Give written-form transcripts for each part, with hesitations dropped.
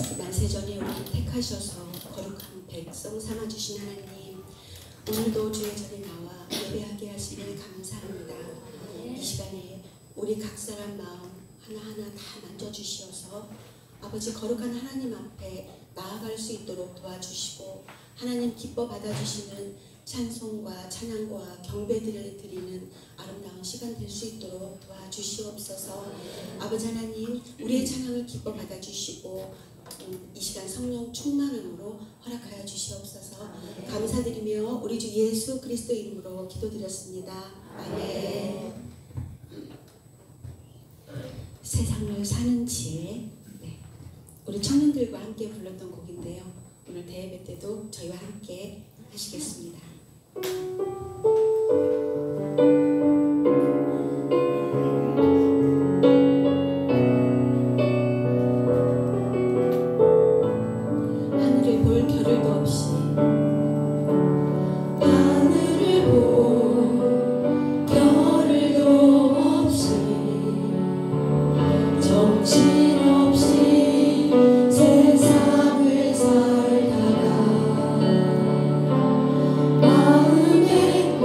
난세전에 우리를 택하셔서 거룩한 백성 삼아주신 하나님, 오늘도 주의 전에 나와 예배하게 하시니 감사합니다. 이 시간에 우리 각 사람 마음 하나하나 다 만져주시어서 아버지 거룩한 하나님 앞에 나아갈 수 있도록 도와주시고, 하나님 기뻐 받아주시는 찬송과 찬양과 경배들을 드리는 아름다운 시간 될 수 있도록 도와주시옵소서. 아버지 하나님, 우리의 찬양을 기뻐 받아주시고 이 시간 성령 충만함으로 허락하여 주시옵소서. 감사드리며 우리 주 예수 그리스도 이름으로 기도드렸습니다. 아멘. 세상을 사는 지혜, 우리 청년들과 함께 불렀던 곡인데요. 오늘 대예배 때도 저희와 함께 하시겠습니다. 하늘을 볼 겨를도 없이, 하늘을 볼 겨를도 없이, 정신없이 세상을 살다가 마음에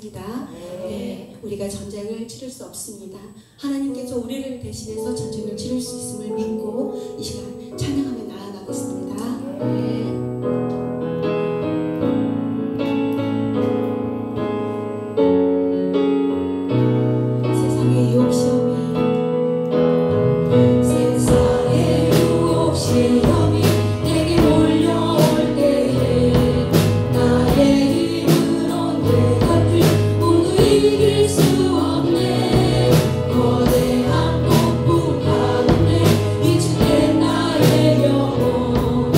믿습니다. 네, 우리가 전쟁을 치를 수 없습니다. 하나님께서 우리를 대신해서 전쟁을 치를 수 있음을 믿고 이 시간 찬양하며 나아가겠습니다. 거대한 폭풍 가운데 이 주된 나의 영혼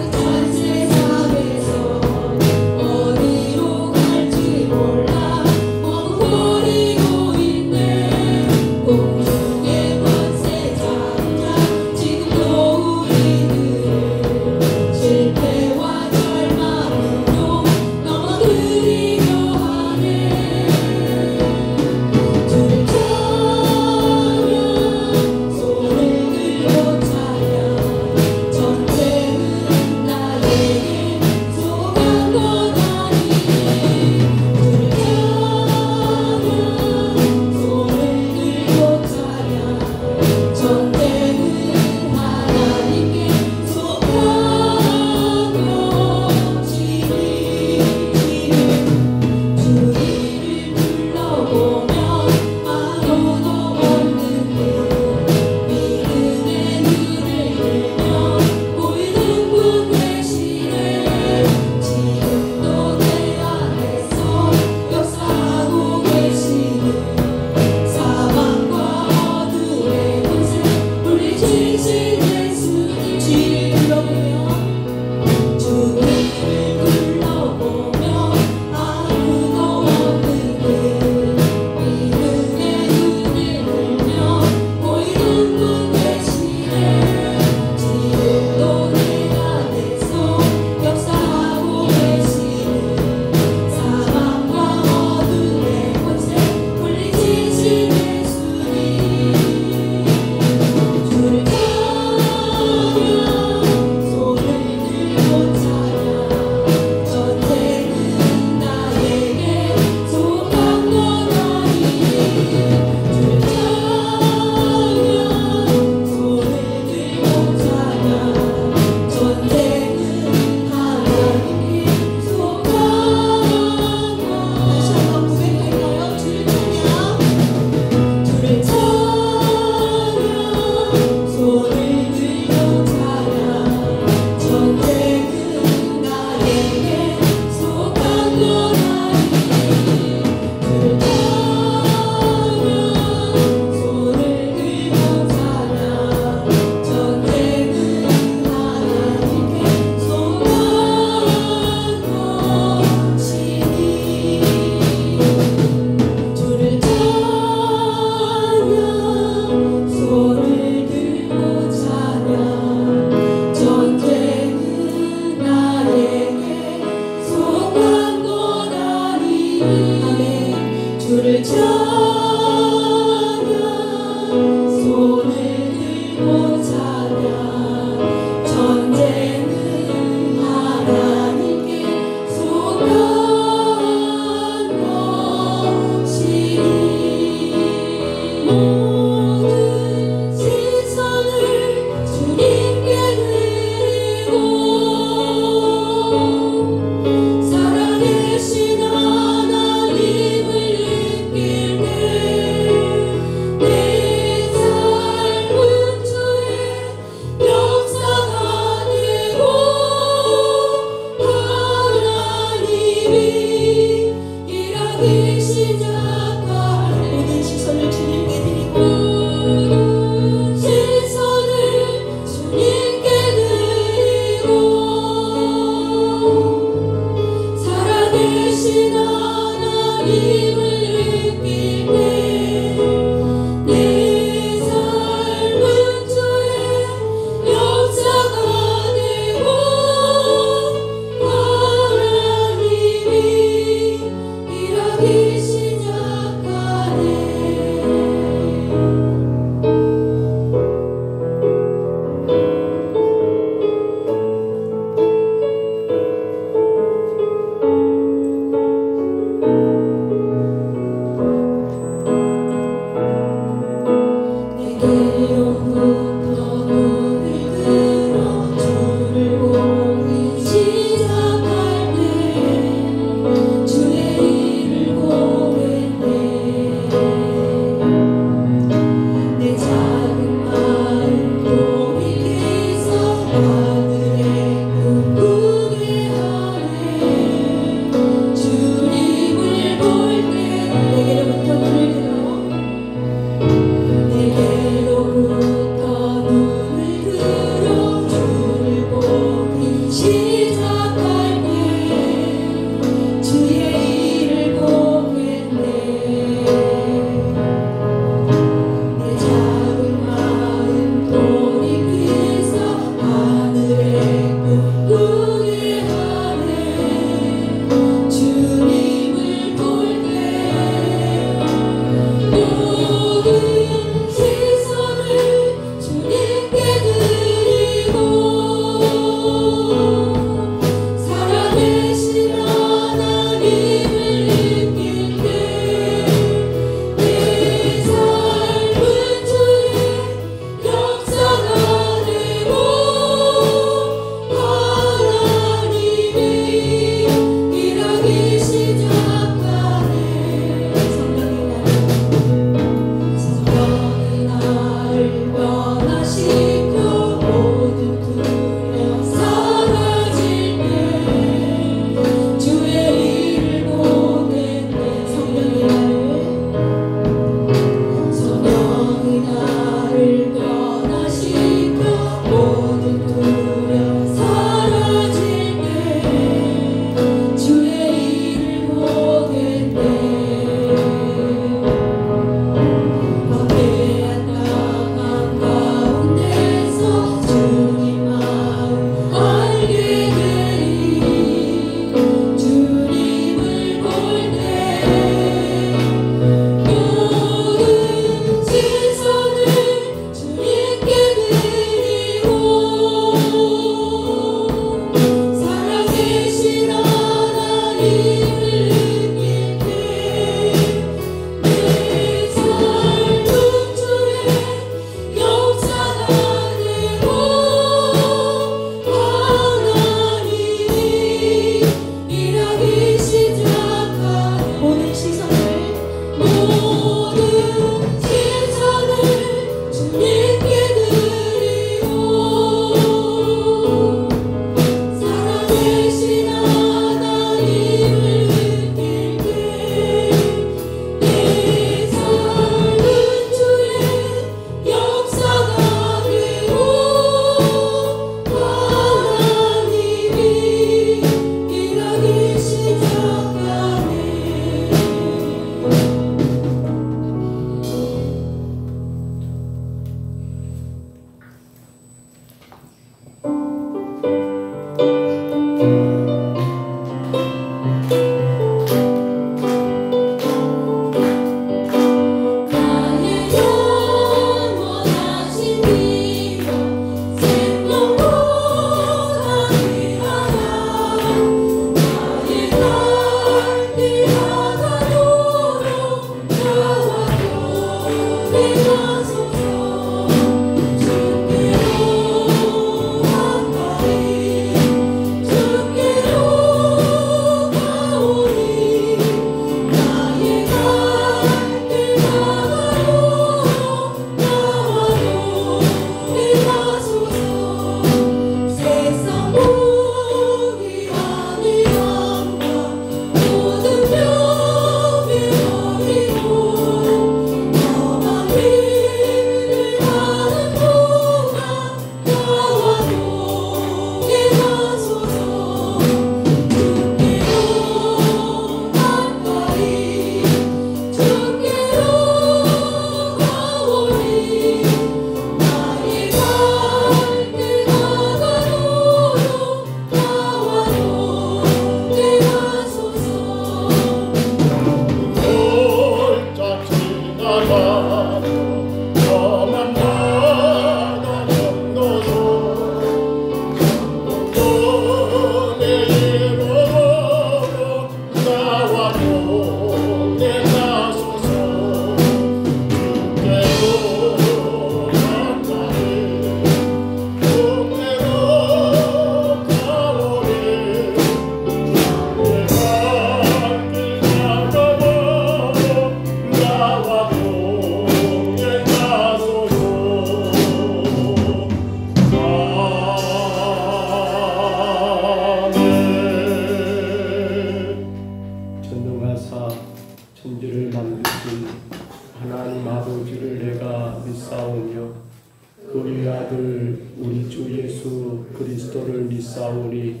믿사오니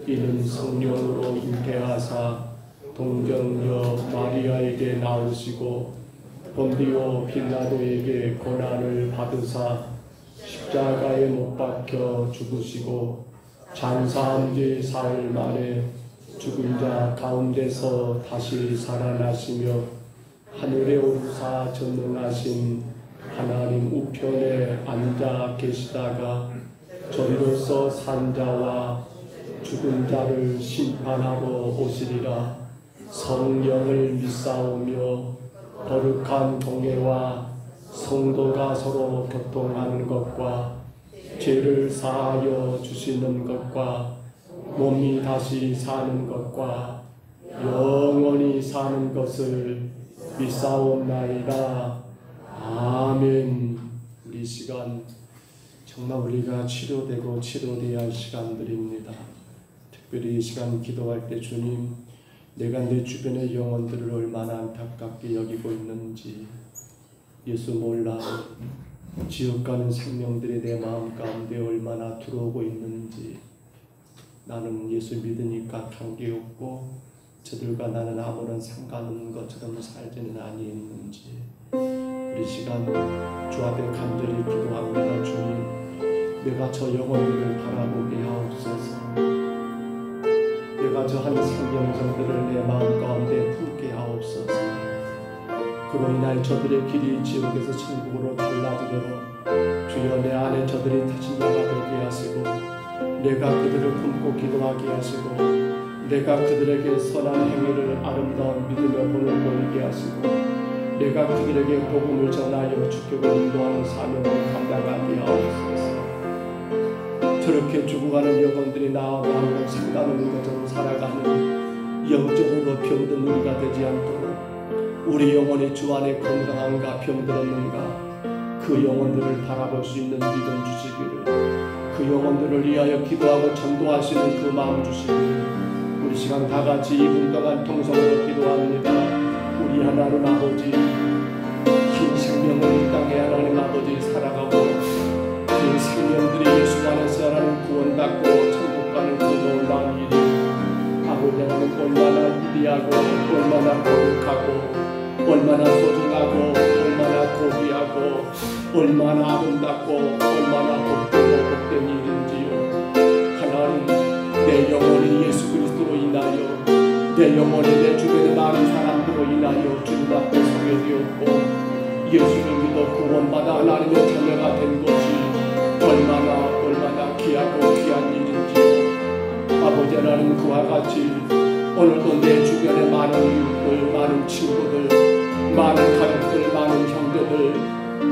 이는 성령으로 잉태하사 동정녀 마리아에게 나오시고 본디오 빌라도에게 고난을 받으사 십자가에 못 박혀 죽으시고 장사한 지 사흘 만에 죽은 자 가운데서 다시 살아나시며 하늘에 오르사 전능하신 하나님 우편에 앉아 계시다가 저리로서 산 자와 죽은 자를 심판하러 오시리라. 성령을 믿사오며 거룩한 동해와 성도가 서로 교통하는 것과 죄를 사하여 주시는 것과 몸이 다시 사는 것과 영원히 사는 것을 믿사옵나이다. 아멘. 이 시간 정말 우리가 치료되고 치료되어야 할 시간들입니다. 특별히 이 시간 기도할 때 주님, 내가 내 주변의 영혼들을 얼마나 안타깝게 여기고 있는지 예수 몰라 지옥 가는 생명들이 내 마음 가운데 얼마나 들어오고 있는지, 나는 예수 믿으니까 관계없고 저들과 나는 아무런 상관없는 것처럼 살지는 아니했는지 우리 시간 주 앞에 간절히 기도합니다. 주님, 내가 저 영혼들을 바라보게 하옵소서. 내가 저 한 생명들을 내 마음 가운데 품게 하옵소서. 그로 인하여 저들의 길이 지옥에서 천국으로 달라지도록 주여 내 안에 저들이 다친 자가 되게 하시고 내가 그들을 품고 기도하게 하시고 내가 그들에게 선한 행위를 아름다운 믿음의 본을 보이게 하시고 내가 그들에게 복음을 전하여 주격을 인도하는 사명을 감당하게 하옵소서. 저렇게 죽어가는 영혼들이 나와 나하고 상관없는 것처럼 살아가는 영적으로 병든 우리가 되지 않도록 우리 영혼이 주 안에 건강한가 병들 없는가 그 영혼들을 바라볼 수 있는 믿음 주시기를, 그 영혼들을 위하여 기도하고 전도하시는 그 마음 주시기를 우리 시간 다같이 2분 동안 통성으로 기도합니다. 우리 하나님 아버지, 긴 생명을 이 땅에 하나님 아버지 살아가고 그 생명들이 예수 안에서 하나님 구원받고 천국 가는 그 놀라운 일이 아버지 하나님 얼마나 위대하고 얼마나 거룩하고 얼마나 소중하고 얼마나 고귀하고 얼마나 아름답고 얼마나 복되고 복된 일인지요. 하나님, 내 영혼이 예수 그리스도로 인하여 내 영혼이 내 주변의 많은 사람들로 인하여 주님 앞에 서게 되었고 예수를 믿어 구원받아 하나님의 자녀가 된 것이 얼마나 귀하고 귀한 일인지요. 아버지 하나님, 그와 같이 오늘도 내 주변에 많은 이웃들, 많은 친구들, 많은 가족들, 많은 형제들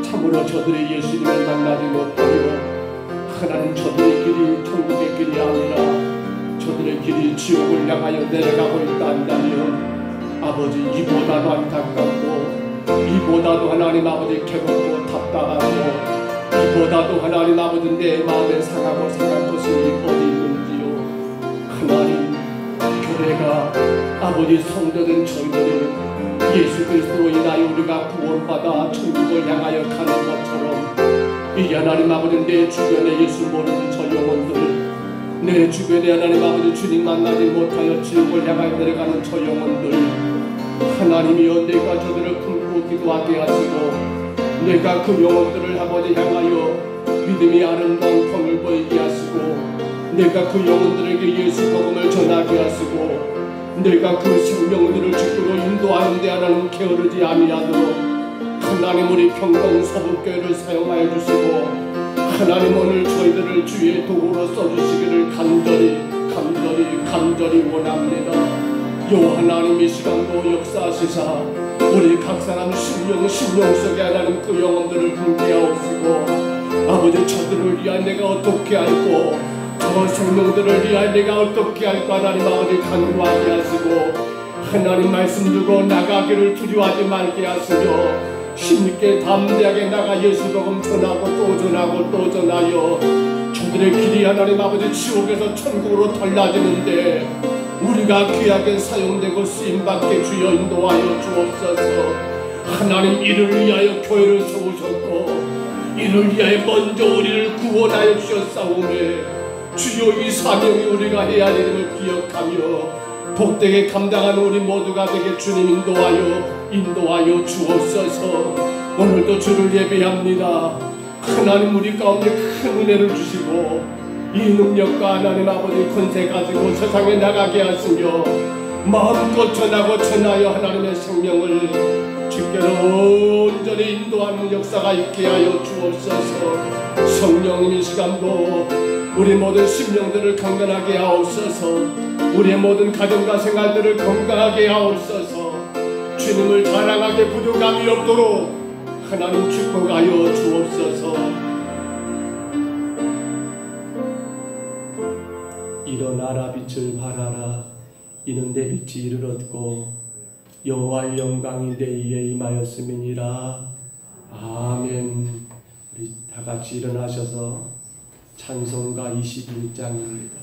참으로 저들이 예수님을 만나지 못하여 하나님 저들의 길이 천국의 길이 아니라 저들의 길이 지옥을 향하여 내려가고 있다 한다면 아버지, 이보다도 안타깝고 이보다도 하나님 아버지 괴롭고 답답하고 이보다도 하나님 아버지 내 마음에 상하고 상할 것이 어디 있는지요. 하나님, 교회가 아버지 성도된 저희들이 예수 그리스도로 인하여 우리가 구원받아 천국을 향하여 가는 것처럼 이 하나님 아버지 내 주변에 예수 모르는 저 영혼들, 내 주변에 하나님 아버지 주님 만나지 못하여 지옥을 향하여 내려가는 저 영혼들, 하나님이여 내가 저들을 품고 기도하게 하시고 내가 그 영혼들을 아버지 향하여 믿음이 아름다운 평을 보이게 하시고 내가 그 영혼들에게 예수 복음을 전하게 하시고 내가 그 생명들을 주께로 인도하는 데 하나님 게으르지 아니하도록 하나님 우리 평동 서북교회를 사용하여 주시고 하나님 오늘 저희들을 주의 도구로 써주시기를 간절히 원합니다. 요 하나님 이 시간도 역사하시사 우리 각 사람 심령 속에 하나님 그 영혼들을 품게 하옵시고 아버지 저들을 위하여 내가 어떻게 할고 저 생명들을 위하여 내가 어떻게 할까 하나님 아버지 간구하게 하시고 하나님 말씀 두고 나가기를 두려워하지 말게 하시며 힘있게 담대하게 나가 예수 복음 전하고 또 전하고 또 전하여 저들의 길이 하나님 아버지 지옥에서 천국으로 달라지는데 우리가 귀하게 사용되고 쓰임받게 주여 인도하여 주옵소서. 하나님, 이를 위하여 교회를 세우셨고 이를 위하여 먼저 우리를 구원하여 주셨사오매 주여 이 사명이 우리가 해야 할 일을 기억하며 복되게 감당하는 우리 모두가 되게 주님 인도하여 주옵소서. 오늘도 주를 예배합니다. 하나님 우리 가운데 큰 은혜를 주시고 이 능력과 하나님 아버지 권세 가지고 세상에 나가게 하시며 마음껏 전하여 하나님의 생명을 주께로 온전히 인도하는 역사가 있게 하여 주옵소서. 성령님 이 시간도 우리 모든 심령들을 강건하게 하옵소서. 우리의 모든 가정과 생활들을 건강하게 하옵소서. 주님을 자랑하게 부족함이 없도록 하나님 축복하여 주옵소서. 일어나라 빛을 발하라. 이는 내 빛이 이를 얻고 여호와의 영광이 내 위에 임하였음이니라. 아멘. 우리 다 같이 일어나셔서 찬송가 21장입니다.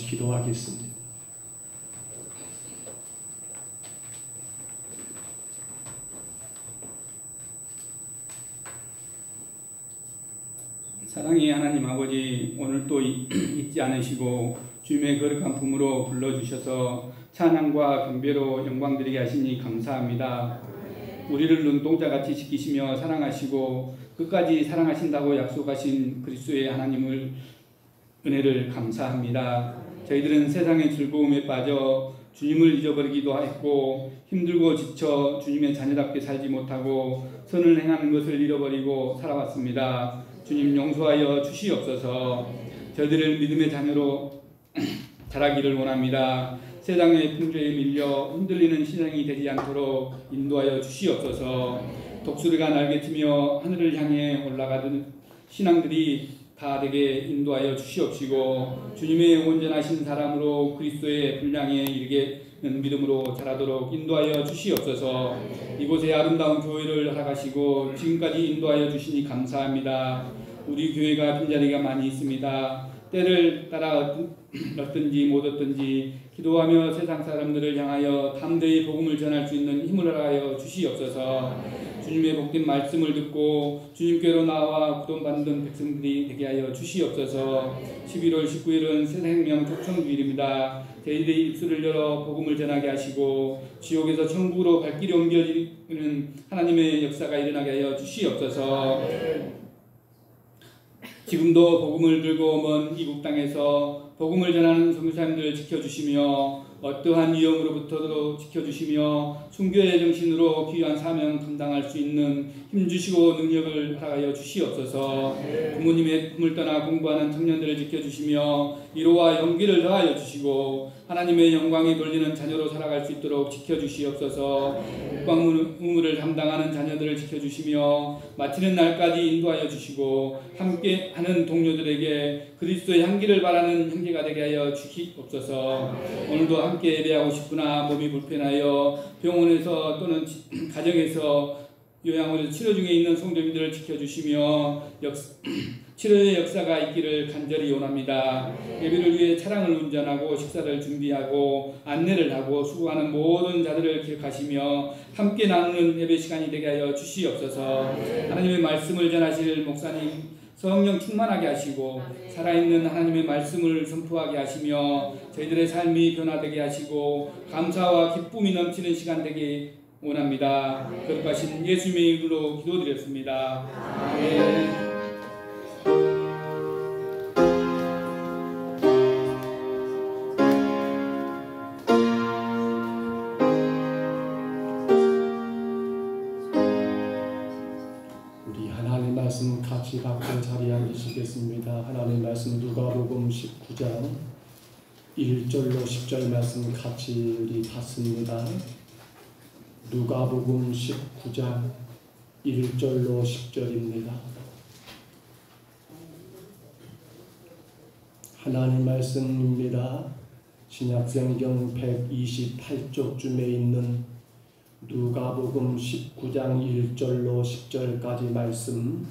기도하겠습니다. 사랑의 하나님 아버지, 오늘 또 잊지 않으시고 주님의 거룩한 품으로 불러주셔서 찬양과 경배로 영광드리게 하시니 감사합니다. 우리를 눈동자같이 지키시며 사랑하시고 끝까지 사랑하신다고 약속하신 그리스도의 하나님을 은혜를 감사합니다. 저희들은 세상의 즐거움에 빠져 주님을 잊어버리기도 했고 힘들고 지쳐 주님의 자녀답게 살지 못하고 선을 행하는 것을 잃어버리고 살아왔습니다. 주님 용서하여 주시옵소서. 저희들을 믿음의 자녀로 자라기를 원합니다. 세상의 풍조에 밀려 흔들리는 신앙이 되지 않도록 인도하여 주시옵소서. 독수리가 날개치며 하늘을 향해 올라가던 신앙들이 다 되게 인도하여 주시옵시고 주님의 온전하신 사람으로 그리스도의 분량에 이르게 믿음으로 자라도록 인도하여 주시옵소서. 이곳에 아름다운 교회를 허락하시고 지금까지 인도하여 주시니 감사합니다. 우리 교회가 빈자리가 많이 있습니다. 때를 따라 얻든지 못 얻든지 기도하며 세상 사람들을 향하여 담대히 복음을 전할 수 있는 힘을 하여 주시옵소서. 주님의 복된 말씀을 듣고 주님께로 나와 구원받는 백성들이 되게 하여 주시옵소서. 11월 19일은 새생명 초청주일입니다. 저희들의 입술을 열어 복음을 전하게 하시고 지옥에서 천국으로 발길이 옮겨지는 하나님의 역사가 일어나게 하여 주시옵소서. 지금도 복음을 들고 먼 이국 땅에서 복음을 전하는 선교사님들을 지켜주시며 어떠한 위험으로부터도 지켜주시며 순교의 정신으로 귀한 사명 감당할 수 있는 힘주시고 능력을 허락하여 주시옵소서. 부모님의 품을 떠나 공부하는 청년들을 지켜주시며 위로와 용기를 더하여 주시고 하나님의 영광이 돌리는 자녀로 살아갈 수 있도록 지켜주시옵소서. 국방 의무를 담당하는 자녀들을 지켜주시며 마치는 날까지 인도하여 주시고 함께하는 동료들에게 그리스도의 향기를 바라는 형제가 되게 하여 주시옵소서. 오늘도 함께 예배하고 싶으나 몸이 불편하여 병원에서 또는 가정에서 요양원에서 치료 중에 있는 성도님들을 지켜주시며 치료의 역사가 있기를 간절히 원합니다. 예배를 위해 차량을 운전하고 식사를 준비하고 안내를 하고 수고하는 모든 자들을 기억하시며 함께 나누는 예배 시간이 되게 하여 주시옵소서. 하나님의 말씀을 전하실 목사님 성령 충만하게 하시고 살아있는 하나님의 말씀을 선포하게 하시며 저희들의 삶이 변화되게 하시고 감사와 기쁨이 넘치는 시간 되게 원합니다. 거룩하신 예수님의 이름으로 기도드렸습니다. 아멘. 말씀 같이 받고 자리에 앉으시겠습니다. 하나님 말씀 누가복음 19장 1절로 10절 말씀 같이 우리 받습니다. 누가복음 19장 1절로 10절입니다. 하나님 말씀입니다. 신약성경 128쪽쯤에 있는 누가복음 19장 1절로 10절까지 말씀,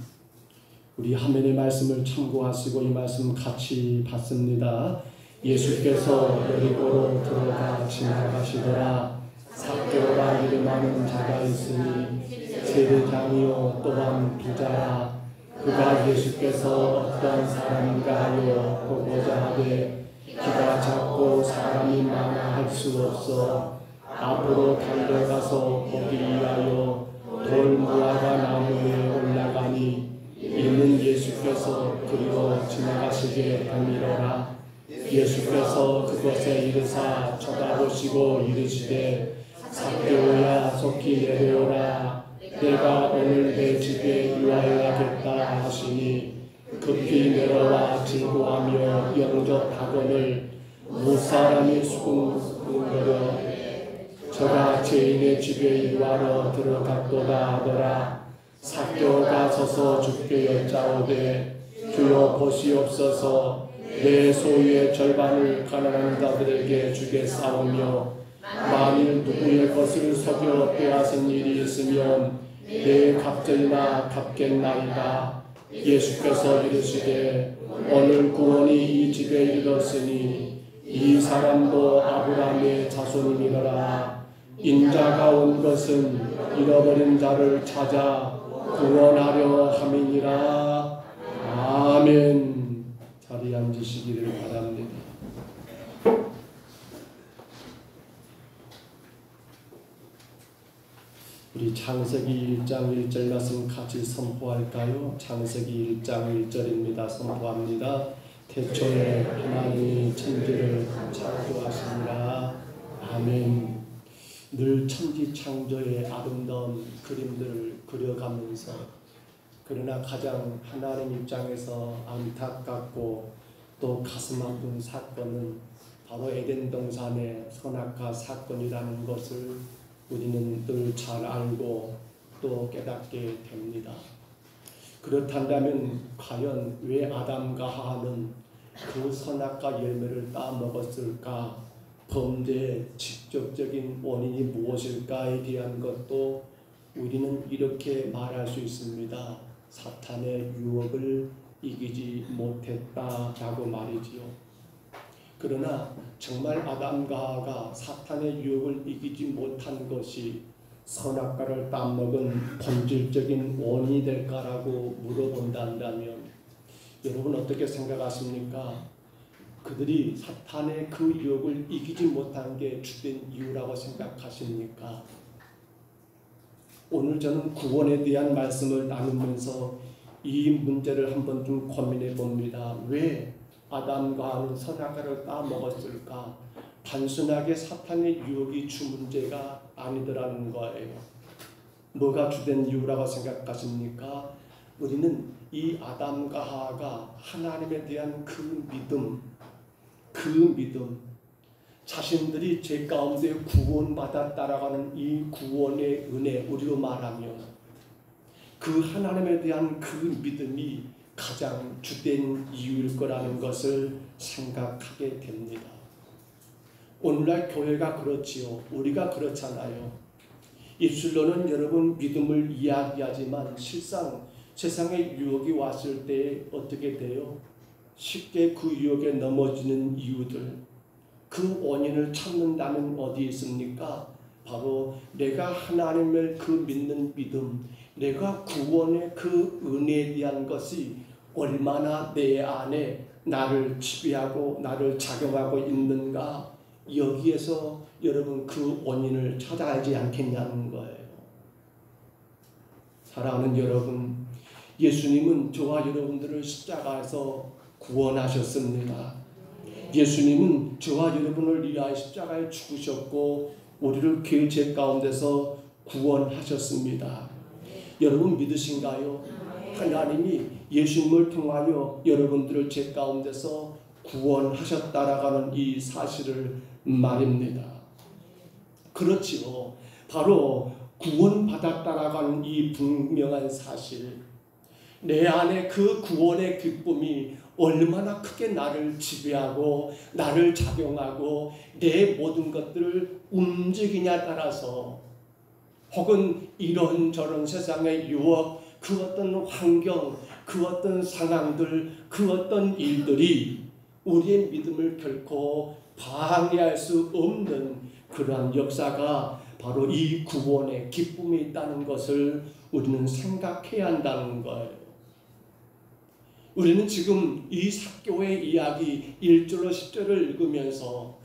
우리 화면의 말씀을 참고하시고 이 말씀 같이 받습니다. 예수께서 여리고로 들어가 지나가시더라. 삭개오라 이름하는 자가 있으니 세례장이요 또한 부자라. 그가 예수께서 어떤 사람인가 하여 보고자 하되 키가 작고 사람이 많아 할 수 없어 앞으로 달려가서 보기 위하여 돌무화과 나무에 올라가니 이는 예수께서 그리로 지나가시게 됨이로라. 예수께서 그것에 이르사 쳐다보시고 이르시되 삭개오야 속히 내려오라. 내가 오늘 내 집에 유하여야겠다 하시니 급히 내려와 즐거워하며 영접하거늘 무사람이 수군거려 저가 죄인의 집에 유하러 들어갔도다 하더라. 삭개오가 서서 주께 여짜오되 주여 보시옵소서. 내 소유의 절반을 가난한 자들에게 주겠사오며 만일 누구의 것을 속여 빼앗은 일이 있으면 내 갑절이나 갚겠나이다. 예수께서 이르시되 오늘 구원이 이 집에 이르렀으니 이 사람도 아브라함의 자손이니라. 인자가 온 것은 잃어버린 자를 찾아 구원하려 함이니라. 아멘. 자리에 앉으시기를 바랍니다. 우리 창세기 1장 1절 말씀 같이 선포할까요? 창세기 1장 1절입니다. 선포합니다. 태초에 하나님이 천지를 창조하시니라. 아멘. 늘 천지 창조의 아름다운 그림들을 그려가면서 그러나 가장 하나님 입장에서 안타깝고 또 가슴 아픈 사건은 바로 에덴 동산의 선악과 사건이라는 것을 우리는 늘 잘 알고 또 깨닫게 됩니다. 그렇다면 과연 왜 아담과 하와는 그 선악과 열매를 따먹었을까? 범죄의 직접적인 원인이 무엇일까에 대한 것도 우리는 이렇게 말할 수 있습니다. 사탄의 유혹을 이기지 못했다라고 말이지요. 그러나 정말 아담과 하와가 사탄의 유혹을 이기지 못한 것이 선악과를 따먹은 본질적인 원인이 될까라고 물어본다면 여러분 어떻게 생각하십니까? 그들이 사탄의 그 유혹을 이기지 못한 게 주된 이유라고 생각하십니까? 오늘 저는 구원에 대한 말씀을 나누면서 이 문제를 한번 좀 고민해 봅니다. 왜 아담과 하와는 선악과를 따먹었을까? 단순하게 사탄의 유혹이 주 문제가 아니더라는 거예요. 뭐가 주된 이유라고 생각하십니까? 우리는 이 아담과 하와가 하나님에 대한 그 믿음, 자신들이 죄 가운데 구원받았다라고 하는 이 구원의 은혜, 우리로 말하면 그 하나님에 대한 그 믿음이 가장 주된 이유일 거라는 것을 생각하게 됩니다. 오늘날 교회가 그렇지요. 우리가 그렇잖아요. 입술로는 여러분 믿음을 이야기하지만 실상 세상에 유혹이 왔을 때 어떻게 돼요? 쉽게 그 유혹에 넘어지는 이유들, 그 원인을 찾는다면 어디에 있습니까? 바로 내가 하나님을 그 믿는 믿음, 내가 구원의 그 은혜에 대한 것이 얼마나 내 안에 나를 지배하고 나를 작용하고 있는가, 여기에서 여러분 그 원인을 찾아야 하지 않겠냐는 거예요. 사랑하는 여러분, 예수님은 저와 여러분들을 십자가에서 구원하셨습니다. 예수님은 저와 여러분을 위하여 십자가에 죽으셨고 우리를 그 죄 가운데서 구원하셨습니다. 여러분 믿으신가요? 하나님이 예수님을 통하여 여러분들을 죄 가운데서 구원하셨다라고 하는 이 사실을 말입니다. 그렇지요. 바로 구원받았다라고 하는 이 분명한 사실, 내 안에 그 구원의 기쁨이 얼마나 크게 나를 지배하고 나를 작용하고 내 모든 것들을 움직이냐에 따라서, 혹은 이런저런 세상의 유혹, 그 어떤 환경, 그 어떤 상황들, 그 어떤 일들이 우리의 믿음을 결코 방해할 수 없는 그러한 역사가 바로 이 구원의 기쁨이 있다는 것을 우리는 생각해야 한다는 거예요. 우리는 지금 이 삭개오의 이야기 1절로 10절을 읽으면서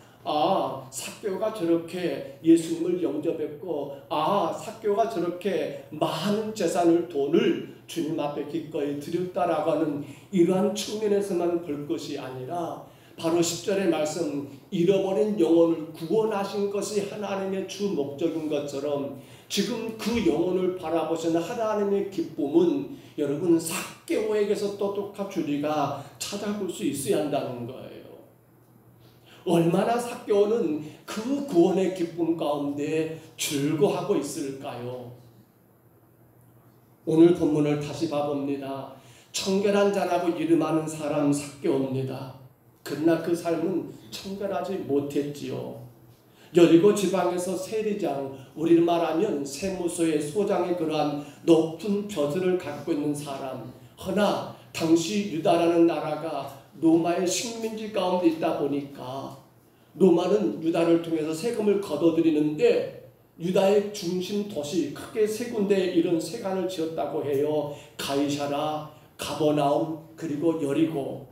삭개오가 저렇게 예수님을 영접했고, 삭개오가 저렇게 많은 재산을, 돈을 주님 앞에 기꺼이 드렸다라고 하는 이러한 측면에서만 볼 것이 아니라 바로 10절의 말씀, 잃어버린 영혼을 구원하신 것이 하나님의 주 목적인 것처럼 지금 그 영혼을 바라보시는 하나님의 기쁨은 여러분 삭개오에게서 또 똑같이 우리가 찾아볼 수 있어야 한다는 거예요. 얼마나 삭개오는 그 구원의 기쁨 가운데 즐거워하고 있을까요? 오늘 본문을 다시 봐봅니다. 청결한 자라고 이름하는 사람 삭개오입니다. 그러나 그 삶은 청결하지 못했지요. 여리고 지방에서 세리장, 우리를 말하면 세무서의 소장의 그러한 높은 벼슬을 갖고 있는 사람, 허나 당시 유다라는 나라가 로마의 식민지 가운데 있다 보니까 로마는 유다를 통해서 세금을 걷어들이는데 유다의 중심 도시, 크게 세 군데에 이런 세관을 지었다고 해요. 가이사라, 가버나움, 그리고 여리고.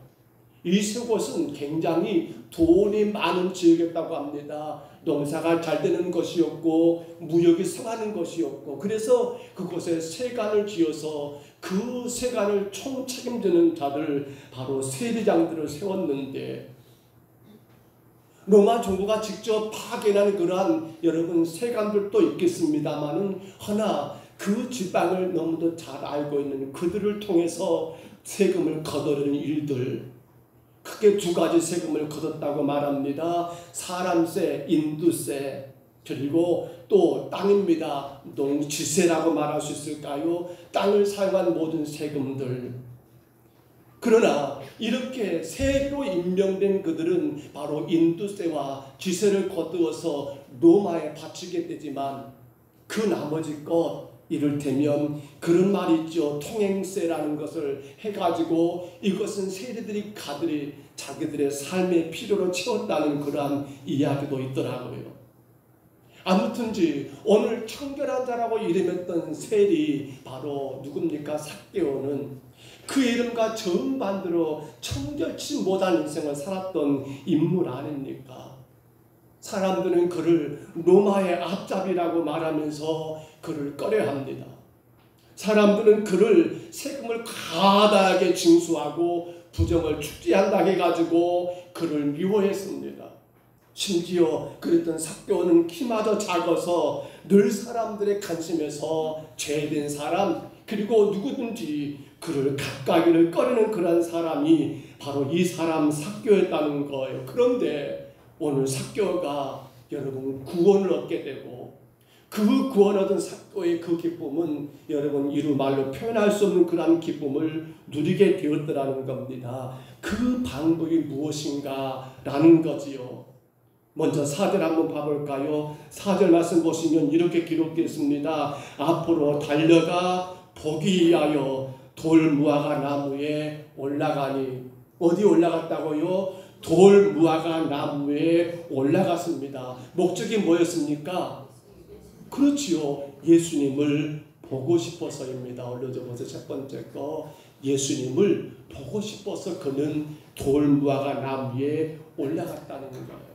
이 세 곳은 굉장히 돈이 많은 지역이었다고 합니다. 농사가 잘 되는 것이었고 무역이 성하는 것이었고, 그래서 그곳에 세관을 지어서 그 세관을 총책임지는 자들, 바로 세리장들을 세웠는데, 로마 정부가 직접 파견한 그러한 여러분 세관들도 있겠습니다마는, 허나 그 지방을 너무도 잘 알고 있는 그들을 통해서 세금을 거두는 일들, 크게 두 가지 세금을 거뒀다고 말합니다. 사람세, 인두세, 그리고 또 땅입니다. 농지세라고 말할 수 있을까요? 땅을 사용한 모든 세금들. 그러나 이렇게 세로 임명된 그들은 바로 인두세와 지세를 거두어서 로마에 바치게 되지만 그 나머지 것, 이를테면 그런 말이 있죠. 통행세라는 것을 해가지고 이것은 세리들이 가들이 자기들의 삶의 필요로 채웠다는 그러한 이야기도 있더라고요. 아무튼지 오늘 청결한 자라고 이름했던 세리 바로 누굽니까? 삭개오는 그 이름과 정반대로 청결치 못한 인생을 살았던 인물 아닙니까? 사람들은 그를 로마의 앞잡이라고 말하면서 그를 꺼려합니다. 사람들은 그를 세금을 과다하게 징수하고 부정을 축제한다 해가지고 그를 미워했습니다. 심지어 그랬던 삭개오는 키마저 작아서 늘 사람들의 관심에서 죄된 사람 그리고 누구든지 그를 가까이를 꺼리는 그런 사람이 바로 이 사람 삭개오였다는 거예요. 그런데 오늘 삭개오가 여러분 구원을 얻게 되고 그 구원 얻은 삭개오의 그 기쁨은 여러분 이루 말로 표현할 수 없는 그런 기쁨을 누리게 되었더라는 겁니다. 그 방법이 무엇인가 라는 거지요. 먼저 4절 한번 봐볼까요? 4절 말씀 보시면 이렇게 기록되어 있습니다. 앞으로 달려가 보기 위하여 돌무화과 나무에 올라가니 어디 올라갔다고요? 돌무화과 나무에 올라갔습니다. 목적이 뭐였습니까? 그렇지요. 예수님을 보고 싶어서입니다. 올려줘 보세요. 첫 번째 거 예수님을 보고 싶어서 그는 돌무화과 나무에 올라갔다는 거예요.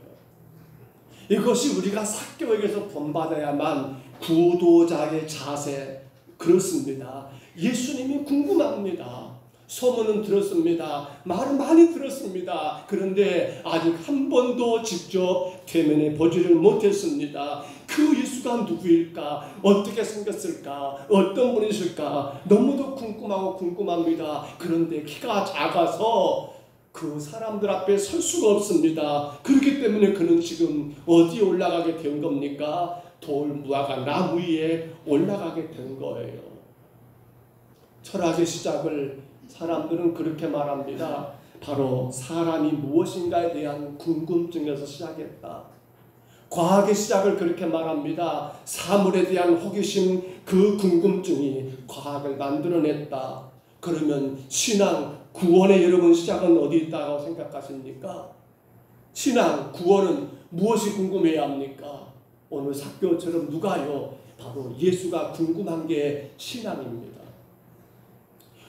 이것이 우리가 삭개오에게서 본받아야만 구도자의 자세 그렇습니다. 예수님이 궁금합니다. 소문은 들었습니다. 말은 많이 들었습니다. 그런데 아직 한 번도 직접 대면해 보지를 못했습니다. 그 예수가 누구일까? 어떻게 생겼을까? 어떤 분이실까? 너무도 궁금합니다. 그런데 키가 작아서 그 사람들 앞에 설 수가 없습니다. 그렇기 때문에 그는 지금 어디에 올라가게 된 겁니까? 돌무화과 나무 위에 올라가게 된 거예요. 철학의 시작을 사람들은 그렇게 말합니다. 바로 사람이 무엇인가에 대한 궁금증에서 시작했다. 과학의 시작을 그렇게 말합니다. 사물에 대한 호기심, 그 궁금증이 과학을 만들어냈다. 그러면 신앙, 구원의 여러분 시작은 어디 있다고 생각하십니까? 신앙, 구원은 무엇이 궁금해야 합니까? 오늘 삭개오처럼 누가요? 바로 예수가 궁금한 게 신앙입니다.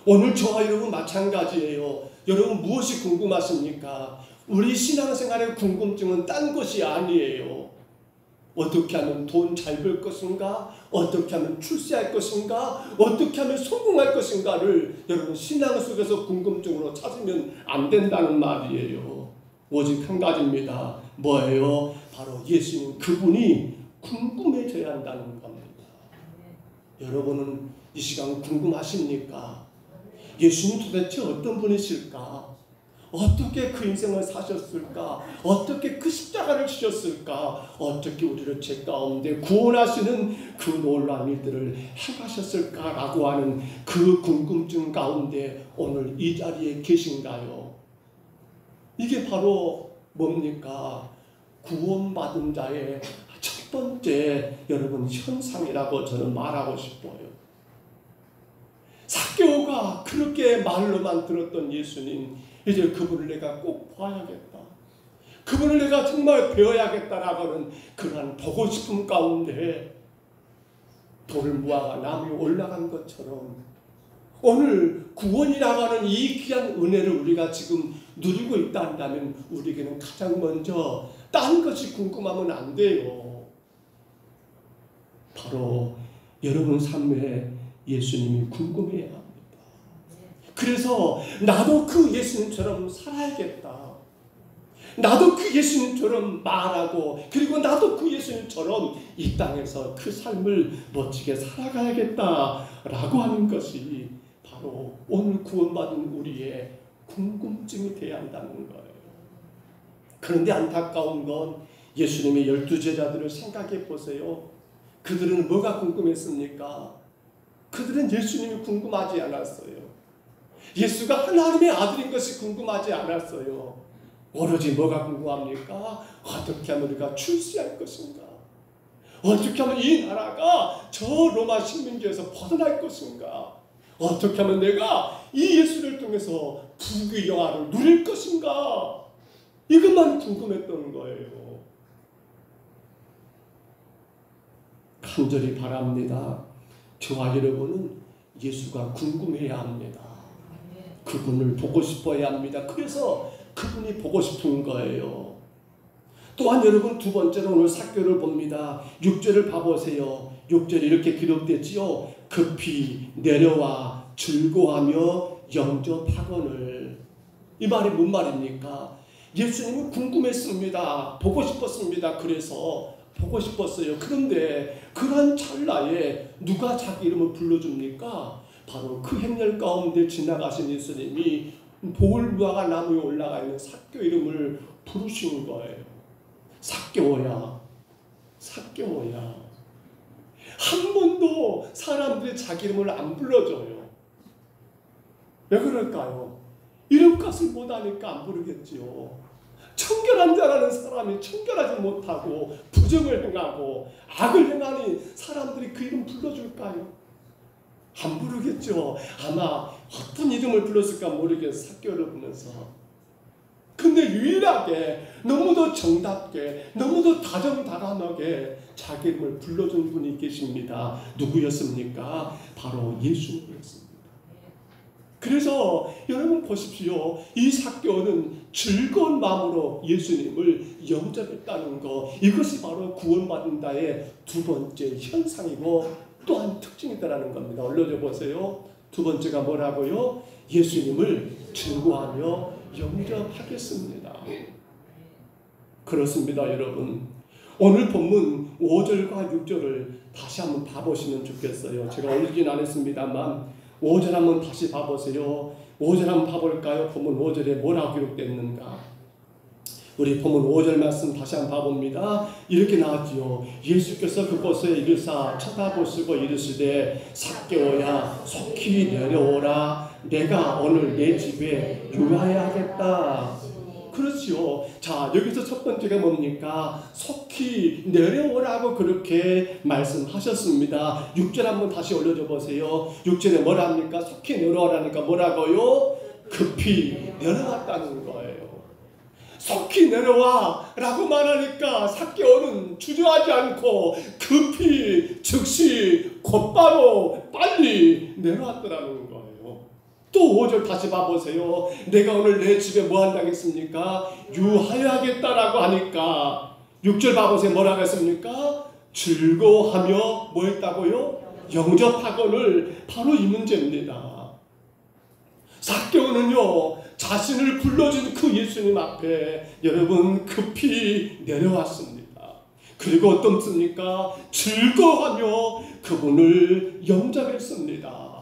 오늘 저와 여러분 마찬가지예요. 여러분 무엇이 궁금하십니까? 우리 신앙생활의 궁금증은 딴 것이 아니에요. 어떻게 하면 돈 잘 벌 것인가? 어떻게 하면 출세할 것인가? 어떻게 하면 성공할 것인가를 여러분 신앙 속에서 궁금증으로 찾으면 안 된다는 말이에요. 오직 한 가지입니다. 뭐예요? 바로 예수님 그분이 궁금해져야 한다는 겁니다. 여러분은 이 시간 궁금하십니까? 예수님 도대체 어떤 분이실까? 어떻게 그 인생을 사셨을까? 어떻게 그 십자가를 지셨을까? 어떻게 우리를 죄 가운데 구원하시는 그 놀라운 일들을 행하셨을까라고 하는 그 궁금증 가운데 오늘 이 자리에 계신가요? 이게 바로 뭡니까? 구원받은 자의 첫 번째 여러분 현상이라고 저는 말하고 싶어요. 삭개오가 그렇게 말로만 들었던 예수님, 이제 그분을 내가 꼭 봐야겠다. 그분을 내가 정말 배워야겠다라고 하는 그러한 보고 싶음 가운데 돌무화과 나무에 올라간 것처럼 오늘 구원이라고 하는 이 귀한 은혜를 우리가 지금 누리고 있다 한다면 우리에게는 가장 먼저 딴 것이 궁금하면 안 돼요. 바로 여러분 삶에 예수님이 궁금해야 합니다. 그래서 나도 그 예수님처럼 살아야겠다. 나도 그 예수님처럼 말하고 그리고 나도 그 예수님처럼 이 땅에서 그 삶을 멋지게 살아가야겠다라고 하는 것이 바로 오늘 구원받은 우리의 궁금증이 되어야 한다는 거예요. 그런데 안타까운 건 예수님의 12제자들을 생각해 보세요. 그들은 뭐가 궁금했습니까? 그들은 예수님이 궁금하지 않았어요. 예수가 하나님의 아들인 것이 궁금하지 않았어요. 오로지 뭐가 궁금합니까? 어떻게 하면 우리가 출세할 것인가? 어떻게 하면 이 나라가 저 로마 식민지에서 벗어날 것인가? 어떻게 하면 내가 이 예수를 통해서 부귀 영화를 누릴 것인가? 이것만 궁금했던 거예요. 간절히 바랍니다. 저와 여러분은 예수가 궁금해야 합니다. 그분을 보고 싶어야 합니다. 그래서 그분이 보고 싶은 거예요. 또한 여러분, 두 번째로 오늘 삭개오를 봅니다. 6절을 봐보세요. 6절에 이렇게 기록됐지요. 급히 내려와 즐거워하며 영접하거늘. 이 말이 뭔 말입니까? 예수님은 궁금했습니다. 보고 싶었습니다. 그래서 보고 싶었어요. 그런데 그런 찰나에 누가 자기 이름을 불러줍니까? 바로 그 행렬 가운데 지나가신 예수님이 보울무화과 나무에 올라가 있는 삭개오 이름을 부르신 거예요. 삭개오야, 삭개오야. 한 번도 사람들이 자기 이름을 안 불러줘요. 왜 그럴까요? 이름값을 못하니까 안 부르겠지요. 청결한 자라는 사람이 청결하지 못하고 부정을 행하고 악을 행하니 사람들이 그 이름 불러줄까요? 안 부르겠죠. 아마 어떤 이름을 불렀을까 모르겠어요. 삭개오를 보면서. 근데 유일하게 너무도 정답게 너무도 다정다감하게 자기 이름을 불러준 분이 계십니다. 누구였습니까? 바로 예수님이었습니다. 그래서 여러분 보십시오. 이 삭개오는 즐거운 마음으로 예수님을 영접했다는 것, 이것이 바로 구원받은 자의 두 번째 현상이고 또한 특징이다라는 겁니다. 올려줘 보세요. 두 번째가 뭐라고요? 예수님을 즐거워하며 영접하겠습니다. 그렇습니다, 여러분. 오늘 본문 5절과 6절을 다시 한번 봐보시면 좋겠어요. 제가 올리진 않았습니다만 5절 한번 다시 봐보세요. 5절 한번 봐볼까요? 본문 5절에 뭐라고 기록됐는가? 우리 본문 5절 말씀 다시 한번 봐봅니다. 이렇게 나왔지요. 예수께서 그곳에 이르사 쳐다보시고 이르시되 삭개오야 속히 내려오라. 내가 오늘 내 집에 유하야하겠다. 그렇지요. 자, 여기서 첫 번째가 뭡니까? 속히 내려오라고 그렇게 말씀하셨습니다. 6절 한번 다시 올려줘 보세요. 6절에 뭐라 합니까? 속히 내려오라니까 뭐라고요? 급히 내려왔다는 거예요. 속히 내려와 라고 말하니까 삭개오는 주저하지 않고 급히 즉시 곧바로 빨리 내려왔더라는 거예요. 또 5절 다시 봐보세요. 내가 오늘 내 집에 뭐 한다겠습니까? 유하여야겠다라고 하니까 6절 봐보세요. 뭐라고 했습니까? 즐거워하며 뭐 했다고요? 영접하거늘. 바로 이 문제입니다. 삭개오는요 자신을 불러준 그 예수님 앞에 여러분 급히 내려왔습니다. 그리고 어떻습니까? 즐거워하며 그분을 영접했습니다.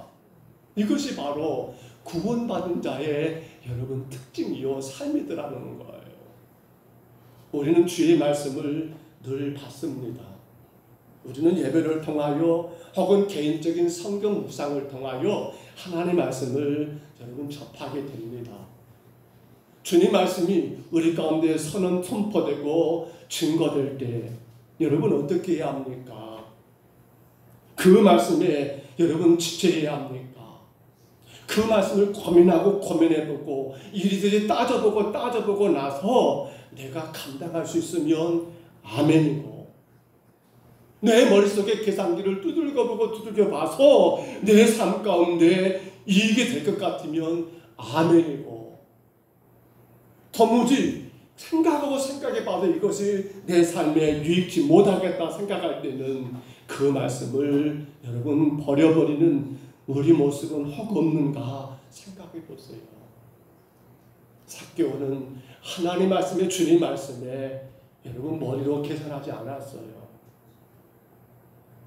이것이 바로 구원받은 자의 여러분 특징이요 삶이더라는 거예요. 우리는 주의 말씀을 늘 받습니다. 우리는 예배를 통하여 혹은 개인적인 성경 묵상을 통하여 하나님의 말씀을 여러분 접하게 됩니다. 주님 말씀이 우리 가운데 선포되고 증거될 때 여러분 어떻게 해야 합니까? 그 말씀에 여러분 지체해야 합니까? 그 말씀을 고민하고 고민해보고 이리저리 따져보고 나서 내가 감당할 수 있으면 아멘이고, 내 머릿속에 계산기를 두들겨봐서 내 삶 가운데 이익이 될 것 같으면 아멘이고, 도무지 생각해봐도 이것이 내 삶에 유익지 못하겠다 생각할 때는 그 말씀을 여러분 버려버리는 우리 모습은 혹 없는가 생각해보세요. 삭개오는 하나님 말씀에 주님 말씀에 여러분 머리로 계산하지 않았어요.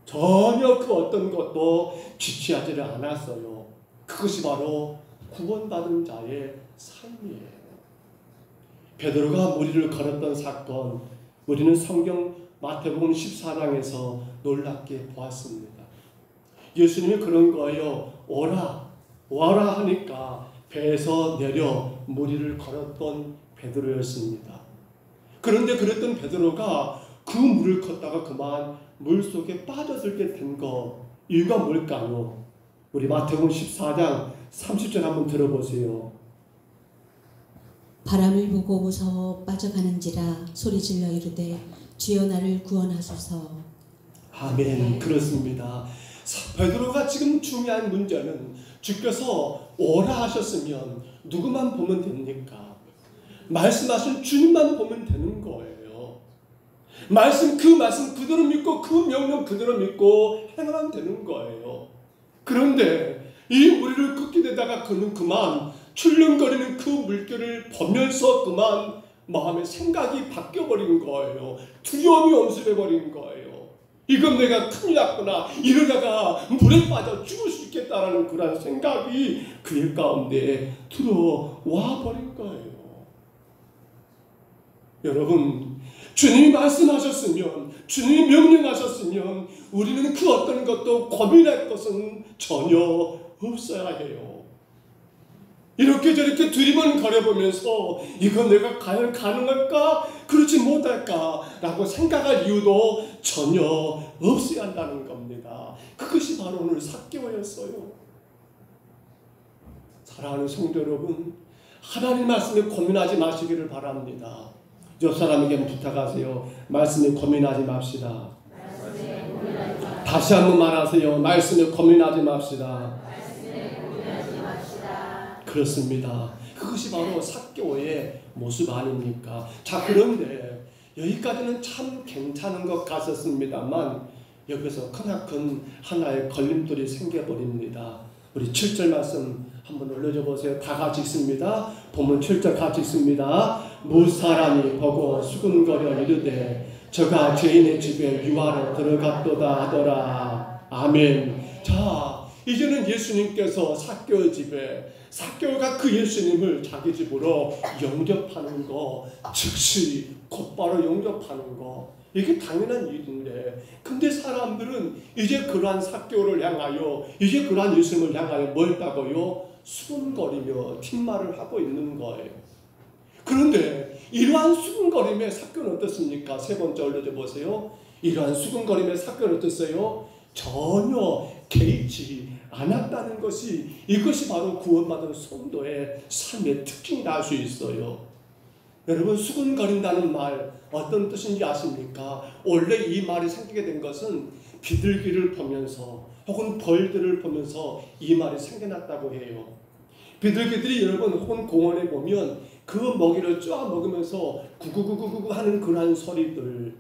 전혀 그 어떤 것도 지취하지를 않았어요. 그것이 바로 구원받은 자의 삶이에요. 베드로가 무리를 걸었던 사건, 우리는 성경 마태복음 14장에서 놀랍게 보았습니다. 예수님이 그런 거예요. 오라 하니까 배에서 내려 무리를 걸었던 베드로였습니다. 그런데 그랬던 베드로가 그 물을 걷다가 그만 물속에 빠져들게 된 거, 이유가 뭘까요? 우리 마태복음 14장 30절 한번 들어보세요. 바람을 보고 무서워 빠져가는지라 소리질러 이르되 주여 나를 구원하소서. 아멘. 그렇습니다. 베드로가 지금 중요한 문제는 주께서 오라 하셨으면 누구만 보면 됩니까? 말씀하신 주님만 보면 되는 거예요. 그 말씀 그대로 믿고 그 명령 그대로 믿고 행하면 되는 거예요. 그런데 이 무리를 긋게 되다가 그는 그만 출렁거리는 그 물결을 보면서 그만 마음의 생각이 바뀌어버린 거예요. 두려움이 엄습해버린 거예요. 이건 내가 큰일 났구나. 이러다가 물에 빠져 죽을 수 있겠다라는 그런 생각이 그의 가운데 들어와 버린 거예요. 여러분, 주님이 말씀하셨으면, 주님이 명령하셨으면 우리는 그 어떤 것도 고민할 것은 전혀 없어야 해요. 이렇게 저렇게 두리번거려보면서 이건 내가 과연 가능할까? 그렇지 못할까? 라고 생각할 이유도 전혀 없어야 한다는 겁니다. 그것이 바로 오늘 삭개오였어요. 사랑하는 성도 여러분, 하나님 말씀에 고민하지 마시기를 바랍니다. 옆 사람에게 부탁하세요. 말씀에 고민하지 맙시다. 다시 한번 말하세요. 말씀에 고민하지 맙시다. 그렇습니다. 그것이 바로 삭개오의 모습 아닙니까? 자, 그런데 여기까지는 참 괜찮은 것 같았습니다만 여기서 크나큰 하나의 걸림돌이 생겨버립니다. 우리 7절 말씀 한번 올려줘 보세요. 다 같이 읽습니다. 본문 7절 같이 읽습니다. 무사람이 보고 수군거려 이르되 저가 죄인의 집에 유하러 들어갔도다 하더라. 아멘. 자, 이제는 예수님께서 삭개오 집에, 삭개오가 그 예수님을 자기 집으로 영접하는 거, 즉시 곧바로 영접하는 거, 이게 당연한 일인데, 근데 사람들은 이제 그러한 삭개오를 향하여, 이제 그러한 예수님을 향하여 뭘 했다고요? 수군거리며 뒷말을 하고 있는 거예요. 그런데 이러한 수군거림의 삭개오는 어떻습니까? 세 번째 올려줘 보세요. 이러한 수군거림의 삭개오는 어땠어요? 전혀 개의치 않았다는 것이, 이것이 바로 구원받은 성도의 삶의 특징이라 할 수 있어요. 여러분, 수군거린다는 말 어떤 뜻인지 아십니까? 원래 이 말이 생기게 된 것은 비둘기를 보면서 혹은 벌들을 보면서 이 말이 생겨났다고 해요. 비둘기들이 여러분 혹은 공원에 보면 그 먹이를 쫙 먹으면서 구구구구구 하는 그러한 소리들,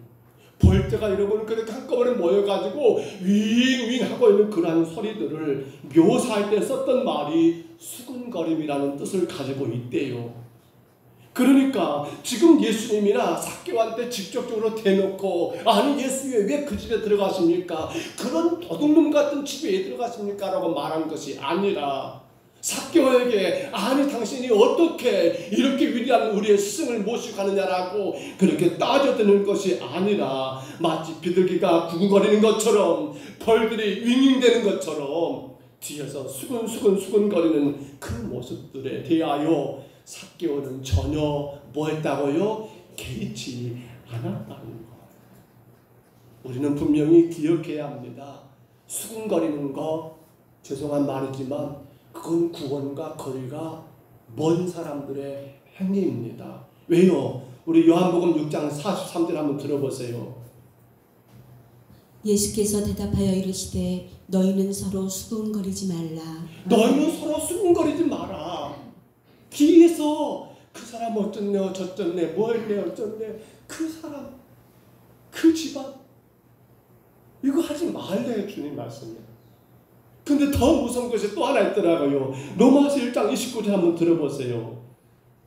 벌떼가 여러분 그렇게 한꺼번에 모여가지고 윙윙 하고 있는 그러한 소리들을 묘사할 때 썼던 말이 수군거림이라는 뜻을 가지고 있대요. 그러니까 지금 예수님이나 삭개오한테 직접적으로 대놓고 아니 예수님 왜 그 집에 들어가십니까? 그런 도둑놈 같은 집에 왜 들어가십니까? 라고 말한 것이 아니라 삭개오에게 아니 당신이 어떻게 이렇게 위대한 우리의 스승을 모시고 가느냐라고 그렇게 따져드는 것이 아니라 마치 비둘기가 구구거리는 것처럼 벌들이 윙윙대는 것처럼 뒤에서 수근수근거리는 그 모습들에 대하여 삭개오는 전혀 뭐 했다고요? 개의치 않았다는 것. 우리는 분명히 기억해야 합니다. 수근거리는 거 죄송한 말이지만 그건 구원과 거리가 먼 사람들의 행위입니다. 왜요? 우리 요한복음 6장 43절 한번 들어보세요. 예수께서 대답하여 이르시되 너희는 서로 수군거리지 말라. 너희는 서로 수군거리지 마라. 뒤에서 그 사람 어쩌네 저쩌네 뭐 했네 어쩌네 그 사람 그 집안 이거 하지 말래요. 주님 말씀에. 근데 더 무서운 것이 또 하나 있더라고요. 로마서 1장 29절 한번 들어보세요.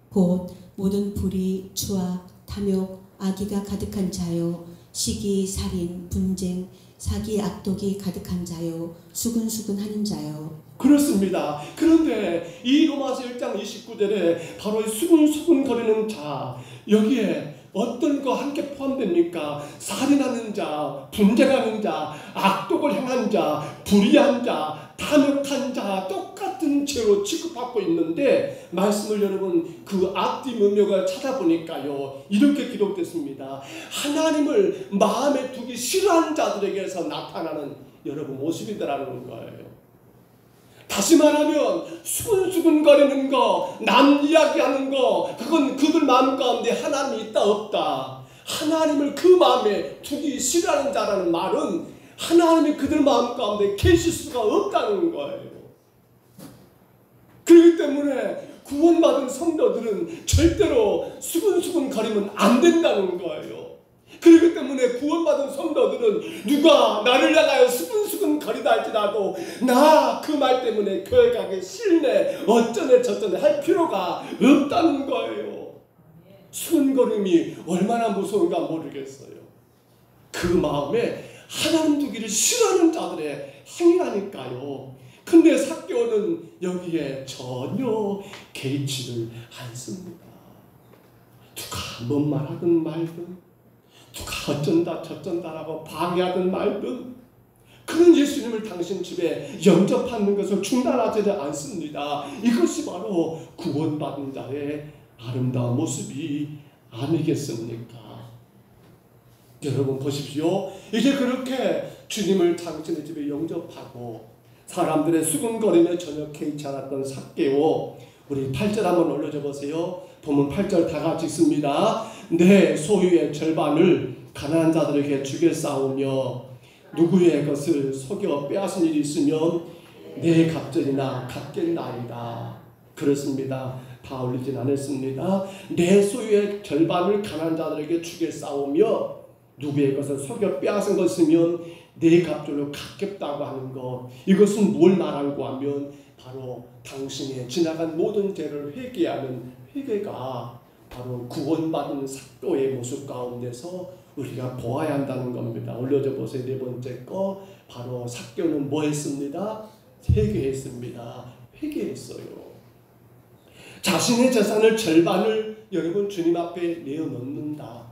곧 모든 불의, 추악, 탐욕, 악의가 가득한 자요 시기, 살인, 분쟁, 사기, 악독이 가득한 자요 수근수근하는 자요. 그렇습니다. 그런데 이 로마서 1장 29절에 바로 수근수근거리는 자, 여기에 어떤 거 한 개 포함됩니까? 살인하는 자, 분쟁하는 자, 악독을 행한 자, 불의한 자, 탐욕한 자 똑같은 죄로 취급받고 있는데 말씀을 여러분 그 앞뒤 문맥을 찾아보니까요 이렇게 기록됐습니다. 하나님을 마음에 두기 싫어하는 자들에게서 나타나는 여러분 모습이더라는 거예요. 다시 말하면 수근수근거리는 거, 남 이야기하는 거, 그건 그들 마음 가운데 하나님이 있다 없다. 하나님을 그 마음에 두기 싫어하는 자라는 말은 하나님이 그들 마음 가운데 계실 수가 없다는 거예요. 그렇기 때문에 구원받은 성도들은 절대로 수근수근거리면 안 된다는 거예요. 그렇기 때문에 구원받은 성도들은 누가 나를 향하여 수근수근거리다 할지라도 나 그 말 때문에 교회 가기 싫네 어쩌네 저쩌네 할 필요가 없다는 거예요. 수근거림이 얼마나 무서운가 모르겠어요. 그 마음에 하나님 두기를 싫어하는 자들의 행위라니까요. 근데 삭개오는 여기에 전혀 개의치를 않습니다. 누가 뭔 말하든 말든 누가 어쩐다 저쩐다라고 방해하든 말든 그런 예수님을 당신 집에 영접하는 것을 중단하지 않습니다. 이것이 바로 구원받은 자의 아름다운 모습이 아니겠습니까? 여러분 보십시오. 이제 그렇게 주님을 당신의 집에 영접하고 사람들의 수근거림에 전혀 개의치 않았던 삭개오, 우리 8절 한번 올려줘 보세요. 보면 8절 다 같이 읽습니다. 내 소유의 절반을 가난한 자들에게 주겠사오며 누구의 것을 속여 빼앗은 일이 있으면 내 갑절이나 갚겠나이다. 그렇습니다. 다 올리진 않았습니다. 내 소유의 절반을 가난한 자들에게 주겠사오며 누구의 것을 속여 빼앗은 것이면 내 갑절로 갚겠다고 하는 것, 이것은 뭘 말하고 하면 바로 당신의 지나간 모든 죄를 회개하는 회개가 바로 구원받은 삭개오의 모습 가운데서 우리가 보아야 한다는 겁니다. 올려줘 보세요. 네 번째 거 바로 삭개오는 뭐 했습니다? 회개했습니다. 회개했어요. 자신의 재산을 절반을 여러분 주님 앞에 내어놓는다.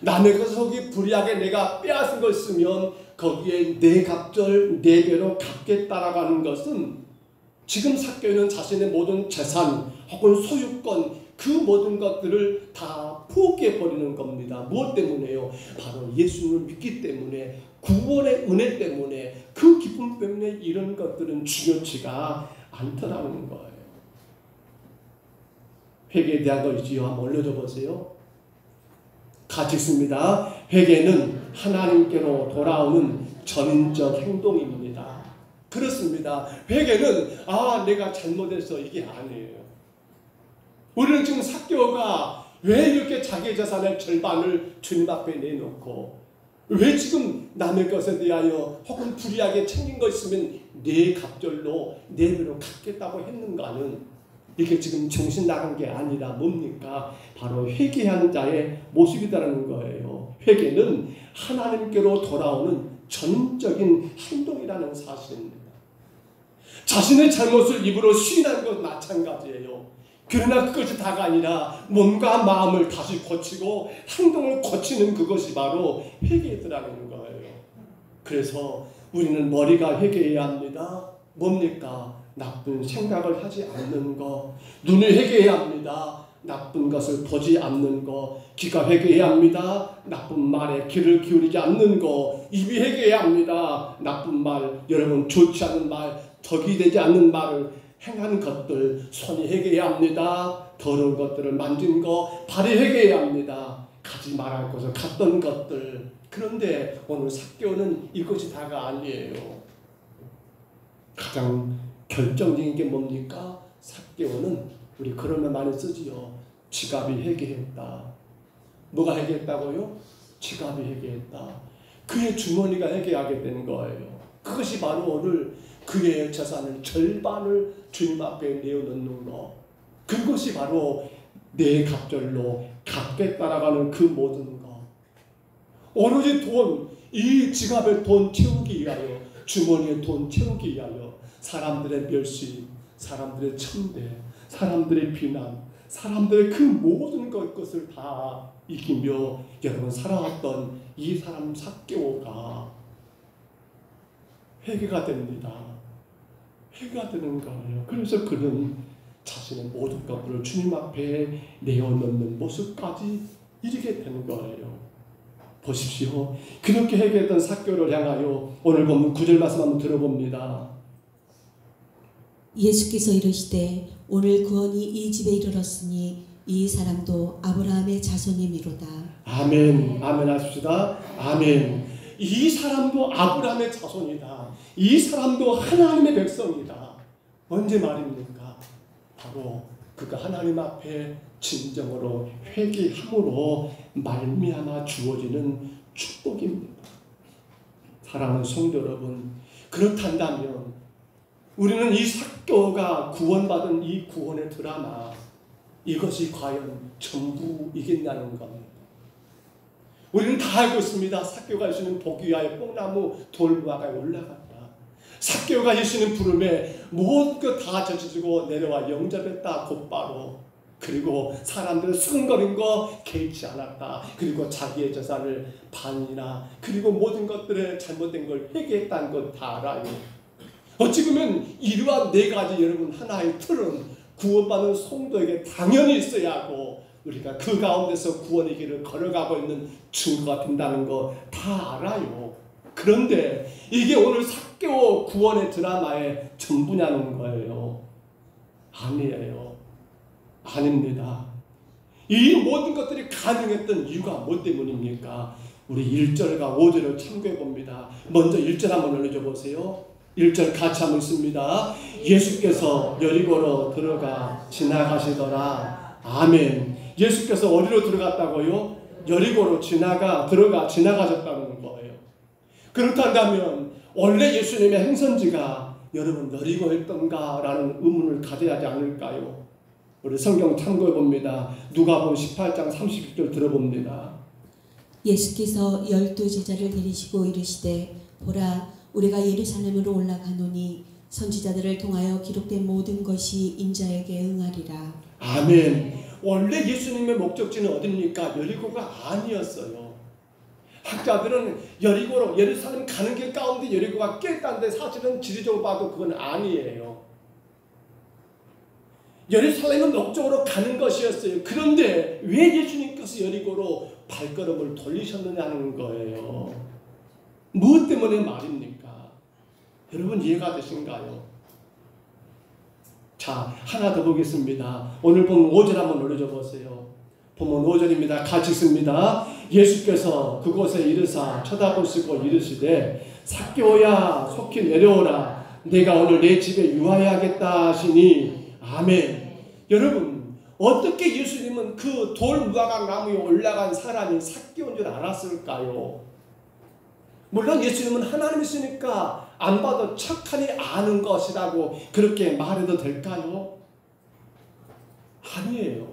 남의 것 속이 불의하게 내가 빼앗은 것 있으면 거기에 내 갑절 내 배로 갚겠다라고 하는 것은 지금 삭개오는 자신의 모든 재산 혹은 소유권 그 모든 것들을 다 포기해버리는 겁니다. 무엇 때문에요? 바로 예수님을 믿기 때문에, 구원의 은혜 때문에, 그 기쁨 때문에 이런 것들은 중요치가 않더라는 거예요. 회개에 대한 것이지요. 한번 올려줘 보세요. 같이 읽습니다. 회개는 하나님께로 돌아오는 전인적 행동입니다. 그렇습니다. 회개는 내가 잘못했어 이게 아니에요. 우리는 지금 삭개오가 왜 이렇게 자기 재산의 절반을 주님 앞에 내놓고 왜 지금 남의 것에 대하여 혹은 불의하게 챙긴 것 있으면 내 갑절로 내 배로 갚겠다고 했는가는 이게 지금 정신 나간 게 아니라 뭡니까? 바로 회개한 자의 모습이라는 거예요. 회개는 하나님께로 돌아오는 전적인 행동이라는 사실입니다. 자신의 잘못을 입으로 시인하는 것 마찬가지예요. 그러나 그것이 다가 아니라 몸과 마음을 다시 고치고 행동을 고치는 그것이 바로 회개더라는 거예요. 그래서 우리는 머리가 회개해야 합니다. 뭡니까? 나쁜 생각을 하지 않는 것. 눈이 회개해야 합니다. 나쁜 것을 보지 않는 것. 귀가 회개해야 합니다. 나쁜 말에 귀를 기울이지 않는 것. 입이 회개해야 합니다. 나쁜 말, 여러분 좋지 않은 말, 덕이 되지 않는 말을 행한 것들. 손이 회개해야 합니다. 더러운 것들을 만진 것. 발이 회개해야 합니다. 가지 말할 곳을 갔던 것들. 그런데 오늘 삭개오는 이것이 다가 아니에요. 가장 결정적인 게 뭡니까? 삭개오는 우리 그런 말 많이 쓰지요. 지갑이 회개했다. 뭐가 회개했다고요? 지갑이 회개했다. 그의 주머니가 회개하게 된 거예요. 그것이 바로 오늘 그의 재산을 절반을 주님 앞에 내어놓는 것. 그것이 바로 내 갑절로 갚겠다라고 하는 그 모든 것. 오로지 돈, 이 지갑에 돈 채우기 위하여, 주머니에 돈 채우기 위하여 사람들의 멸시, 사람들의 천대, 사람들의 비난, 사람들의 그 모든 것을 다 이기며 여러분 살아왔던 이 사람 삭개오가 회개가 됩니다. 회개가 되는 거예요. 그래서 그는 자신의 모든 것들을 주님 앞에 내어놓는 모습까지 이르게 되는 거예요. 보십시오. 그렇게 회개했던 삭개오를 향하여 오늘 본문 9절 말씀 한번 들어봅니다. 예수께서 이르시되 오늘 구원이 이 집에 이르렀으니 이 사람도 아브라함의 자손이미로다. 아멘. 아멘 하십시다. 아멘. 이 사람도 아브라함의 자손이다. 이 사람도 하나님의 백성이다. 언제 말입니까? 바로 그가 하나님 앞에 진정으로 회개함으로 말미암아 주어지는 축복입니다. 사랑하는 성도 여러분, 그렇단다면 우리는 이 삭개오가 구원받은 이 구원의 드라마, 이것이 과연 전부이겠냐는 겁니다. 우리는 다 알고 있습니다. 삭개오가 예수님 보기 위하여 뽕나무 돌무화과에 올라갔다. 삭개오가 예수님 부름에 모든 것 다 젖어지고 내려와 영접했다 곧바로. 그리고 사람들 수근거린 거 개의치 않았다. 그리고 자기의 재산을 반이나 그리고 모든 것들에 잘못된 걸 회개했다는 것 다 알아요. 어찌 보면 이러한 네 가지 여러분 하나의 틀은 구원받는 성도에게 당연히 있어야 하고 우리가 그 가운데서 구원의 길을 걸어가고 있는 증거가 된다는 거 다 알아요. 그런데 이게 오늘 삭개오 구원의 드라마의 전부냐는 거예요. 아니에요. 아닙니다. 이 모든 것들이 가능했던 이유가 뭐 때문입니까? 우리 1절과 5절을 참고해 봅니다. 먼저 1절 한번 올려줘 보세요. 1절 같이 한번 읽습니다. 예수께서 여리고로 들어가 지나가시더라. 아멘. 예수께서 어디로 들어갔다고요? 여리고로 지나가셨다는 거예요. 그렇다면 원래 예수님의 행선지가 여러분 여리고였던가 라는 의문을 가져야 하지 않을까요? 우리 성경 참고해 봅니다. 누가복음 18장 36절 들어봅니다. 예수께서 12 제자를 데리시고 이르시되 보라 우리가 예루살렘으로 올라가노니 선지자들을 통하여 기록된 모든 것이 인자에게 응하리라. 아멘. 원래 예수님의 목적지는 어디입니까? 여리고가 아니었어요. 학자들은 여리고로 예루살렘 가는 길 가운데 여리고가 껴있다는데 사실은 지리적으로 봐도 그건 아니에요. 예루살렘은 목적으로 가는 것이었어요. 그런데 왜 예수님께서 여리고로 발걸음을 돌리셨느냐는 거예요. 무엇 때문에 말입니까? 여러분 이해가 되신가요? 자, 하나 더 보겠습니다. 오늘 본문 5절 한번 올려줘 보세요. 본문 5절입니다. 같이 읽습니다. 예수께서 그곳에 이르사 쳐다보시고 이르시되 삭개오야 속히 내려오라. 내가 오늘 내 집에 유하여야겠다 하시니 아멘. 여러분 어떻게 예수님은 그 돌무화과 나무에 올라간 사람이 삭개오인 줄 알았을까요? 물론 예수님은 하나님이시니까 안 봐도 척하니 아는 것이라고 그렇게 말해도 될까요? 아니에요.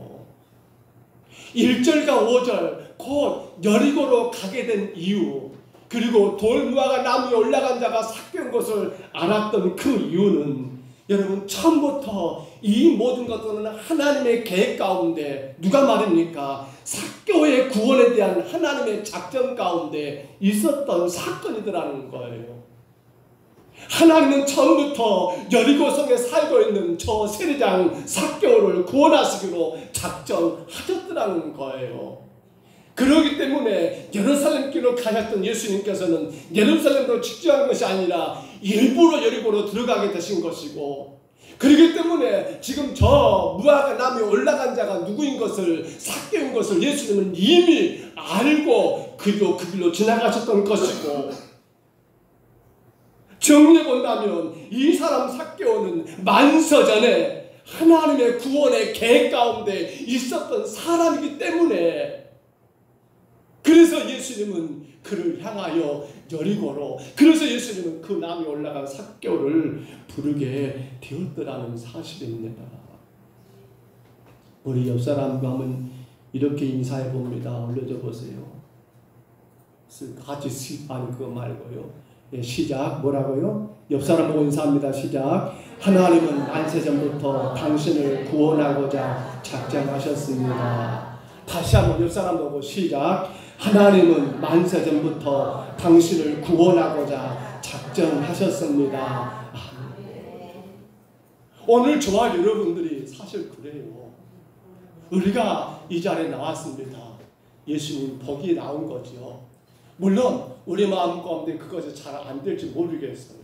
1절과 5절 곧 여리고로 가게 된 이유 그리고 돌무화과 나무에 올라간 자가 삭개오인 것을 알았던 그 이유는 여러분 처음부터 이 모든 것들은 하나님의 계획 가운데 누가 말입니까? 삭개오의 구원에 대한 하나님의 작전 가운데 있었던 사건이더라는 거예요. 하나님은 처음부터 여리고성에 살고 있는 저 세리장 삭개오를 구원하시기로 작정하셨더라는 거예요. 그렇기 때문에 예루살렘 길로 가셨던 예수님께서는 예루살렘으로 직진한 것이 아니라 일부러 여리고로 들어가게 되신 것이고 그렇기 때문에 지금 저 무화과 나무에 올라간 자가 누구인 것을 삭개오인 것을 예수님은 이미 알고 그 길로 지나가셨던 것이고 정리해 본다면 이 사람 삭개오는 만서전에 하나님의 구원의 계획 가운데 있었던 사람이기 때문에 그래서 예수님은 그를 향하여 여리고로 그래서 예수님은 그 나무에 올라간 삭개오를 부르게 되었더라는 사실입니다. 우리 옆 사람과 한번 이렇게 인사해 봅니다. 올려줘 보세요. 같이 아니 그거 말고요. 예, 시작 뭐라고요? 옆 사람 보고 인사합니다. 시작. 하나님은 안세전부터 당신을 구원하고자 작정하셨습니다. 다시 한번 옆 사람 보고 시작. 하나님은 만세전부터 당신을 구원하고자 작정하셨습니다. 오늘 저와 여러분들이 사실 그래요. 우리가 이 자리에 나왔습니다. 예수님 복이 나온 거죠. 물론 우리 마음 가운데 그것이 잘 안 될지 모르겠어요.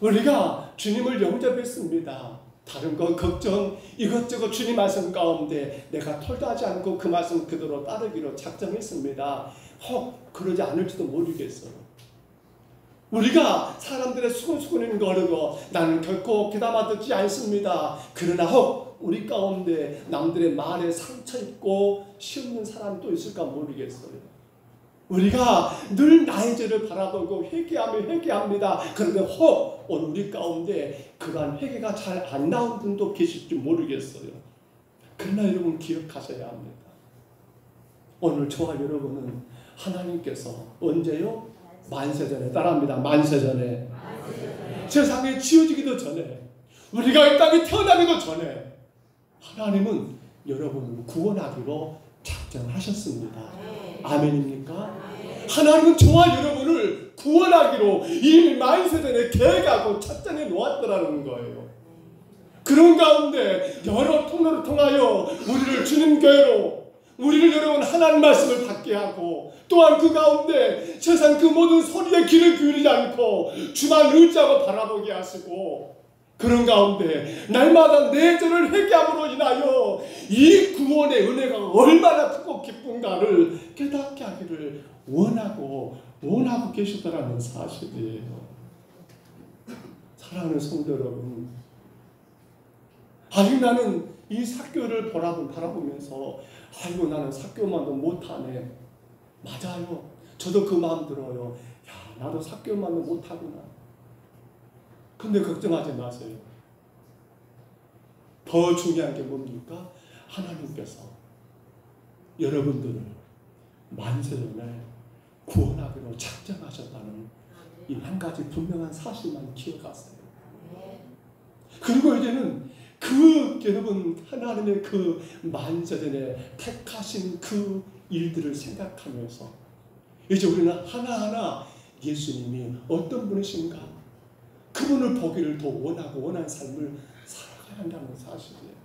우리가 주님을 영접했습니다. 다른 거 걱정 이것저것 주님 말씀 가운데 내가 털도 하지 않고 그 말씀 그대로 따르기로 작정했습니다. 혹 그러지 않을지도 모르겠어요. 우리가 사람들의 수근수근인 거르고 나는 결코 귀담아 듣지 않습니다. 그러나 혹 우리 가운데 남들의 말에 상처 입고 시없는 사람이 또 있을까 모르겠어요. 우리가 늘 나의 죄를 바라보고 회개합니다. 그런데 혹 오늘 우리 가운데 그러한 회개가 잘 안 나온 분도 계실지 모르겠어요. 그러나 여러분 기억하셔야 합니다. 오늘 저와 여러분은 하나님께서 언제요? 만세전에 따라합니다. 만세전에 세상에 지어지기도 전에 우리가 이 땅에 태어나기도 전에 하나님은 여러분을 구원하기로 작정하셨습니다. 아멘입니까? 하나님은 저와 여러분을 구원하기로 이미 만세전에 계획하고 작정해 놓았더라는 거예요. 그런 가운데 여러 통로를 통하여 우리를 주님 교회로 우리를 여러분 하나님 말씀을 받게 하고 또한 그 가운데 세상 그 모든 소리에 귀를 기울이지 않고 주만 의지하고 바라보게 하시고 그런 가운데 날마다 내 죄를 회개함으로 인하여 이 구원의 은혜가 얼마나 크고 기쁜가를 깨닫게 하기를 원하고 계시더라는 사실이에요. 사랑하는 성도 여러분, 아직 나는 이 삭교를 바라보면서 아이고 나는 삭교만도 못하네. 맞아요. 저도 그 마음 들어요. 야 나도 삭교만도 못하구나. 근데 걱정하지 마세요. 더 중요한 게 뭡니까? 하나님께서 여러분들을 만세전에 구원하기로 작정하셨다는 이 한 가지 분명한 사실만 기억하세요. 그리고 이제는 그 여러분 하나님의 그 만세전에 택하신 그 일들을 생각하면서 이제 우리는 하나하나 예수님이 어떤 분이신가 그분을 보기를 더 원하고 원하는 삶을 살아가야 한다는 사실이에요.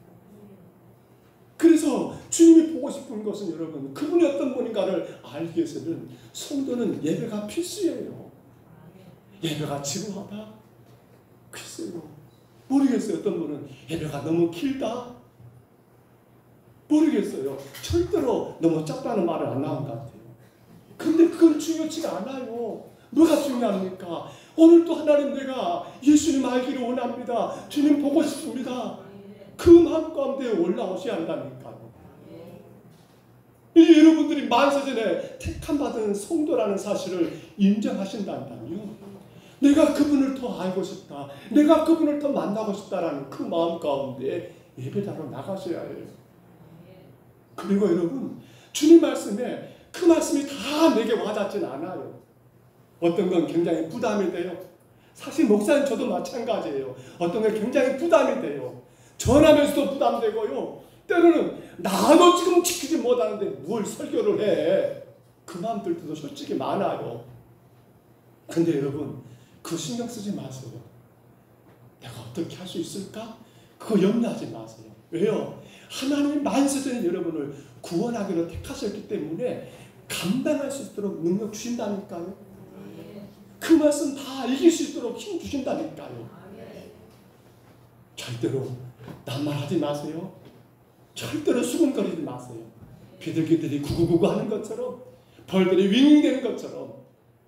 그래서 주님이 보고 싶은 것은 여러분 그분이 어떤 분인가를 알기 위해서는 성도는 예배가 필수예요. 예배가 지루하다? 글쎄요. 모르겠어요. 어떤 분은 예배가 너무 길다? 모르겠어요. 절대로 너무 짧다는 말은 안 나온 것 같아요. 근데 그건 중요치가 않아요. 뭐가 중요합니까? 오늘도 하나님 내가 예수님 알기를 원합니다. 주님 보고 싶습니다. 그 마음 가운데 올라오셔야 한다니까요. 이제 여러분들이 만세전에 택함받은 성도라는 사실을 인정하신다면요. 내가 그분을 더 알고 싶다. 내가 그분을 더 만나고 싶다라는 그 마음 가운데 예배자로 나가셔야 해요. 그리고 여러분 주님 말씀에 그 말씀이 다 내게 와닿진 않아요. 어떤 건 굉장히 부담이 돼요. 사실 목사님 저도 마찬가지예요. 어떤 건 굉장히 부담이 돼요. 전하면서도 부담되고요. 때로는 나도 지금 지키지 못하는데 뭘 설교를 해. 그 마음들 때도 솔직히 많아요. 근데 여러분 그거 신경 쓰지 마세요. 내가 어떻게 할 수 있을까? 그거 염려하지 마세요. 왜요? 하나님이 만세전에 여러분을 구원하기로 택하셨기 때문에 감당할 수 있도록 능력 주신다니까요. 그 말씀 다 이길 수 있도록 힘 주신다니까요. 절대로 낱말하지 마세요. 절대로 수근거리지 마세요. 비둘기들이 구구구구 하는 것처럼 벌들이 윙윙대는 것처럼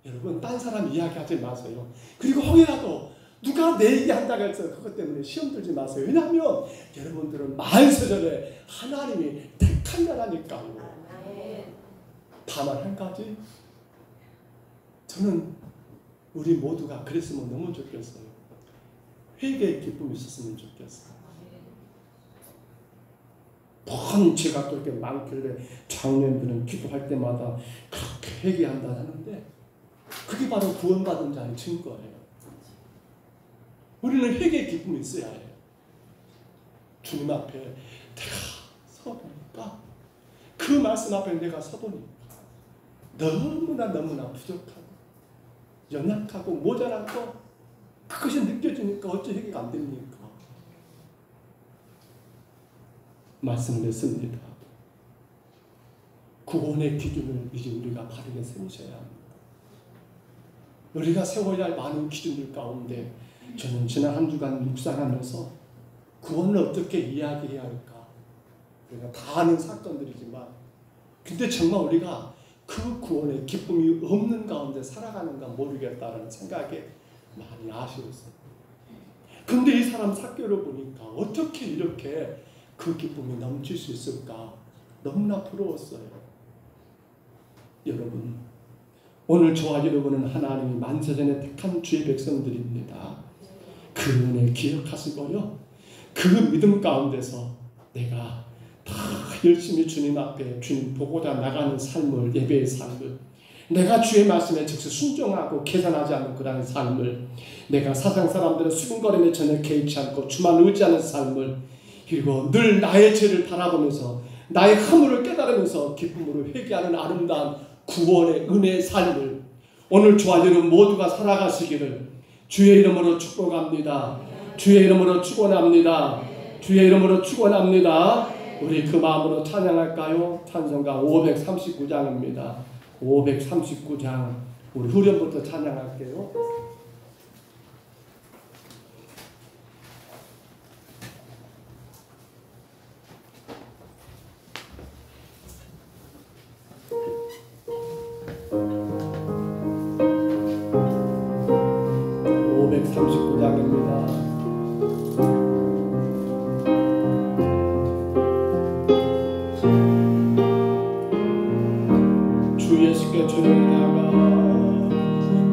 여러분 딴 사람 이야기하지 마세요. 그리고 혹이라도 누가 내 얘기한다고 해서 그것 때문에 시험 들지 마세요. 왜냐하면 여러분들은 만세전에 하나님이 택한 자라니까요. 다만 한 가지 저는 우리 모두가 그랬으면 너무 좋겠어요. 회개의 기쁨이 있었으면 좋겠어요. 번 죄가 그렇게 많길래 장년들은 기도할 때마다 그렇게 회개한다 하는데 그게 바로 구원받은 자의 증거예요. 우리는 회개의 기쁨이 있어야 해요. 주님 앞에 내가 서보니까 그 그 말씀 앞에 내가 서보니까 너무나 부족하고 연약하고 모자라고 그것이 느껴지니까 어찌 해결이 안 됩니까? 말씀을 했습니다. 구원의 기준을 이제 우리가 바르게 세우셔야 합니다. 우리가 세워야 할 많은 기준들 가운데 저는 지난 한 주간 묵상하면서 구원을 어떻게 이야기해야 할까? 우리가 다 아는 사건들이지만 근데 정말 우리가 그 구원의 기쁨이 없는 가운데 살아가는가 모르겠다는 생각에 많이 아쉬웠어요. 근데 이 사람 삭개를 보니까 어떻게 이렇게 그 기쁨이 넘칠 수 있을까? 너무나 부러웠어요. 여러분, 오늘 저와 여러분은 하나님이 만세전에 택한 주의 백성들입니다. 그 은혜 기억하시고요. 그 믿음 가운데서 내가 다 열심히 주님 앞에 주님 보고자 나가는 삶을, 예배의 삶을, 내가 주의 말씀에 즉시 순종하고 계산하지 않는 그런 삶을, 내가 세상 사람들의 수군거림에 전혀 개의치 않고 주만 의지하는 삶을, 그리고 늘 나의 죄를 바라보면서 나의 허물을 깨달으면서 기쁨으로 회개하는 아름다운 구원의 은혜의 삶을 오늘 저와 여러분 모두가 살아가시기를 주의 이름으로 축복합니다. 주의 이름으로 축원합니다. 주의 이름으로 축원합니다. 우리 그 마음으로 찬양할까요? 찬송가 539장입니다. 539장 우리 후렴부터 찬양할게요. 주 예수께 조용하가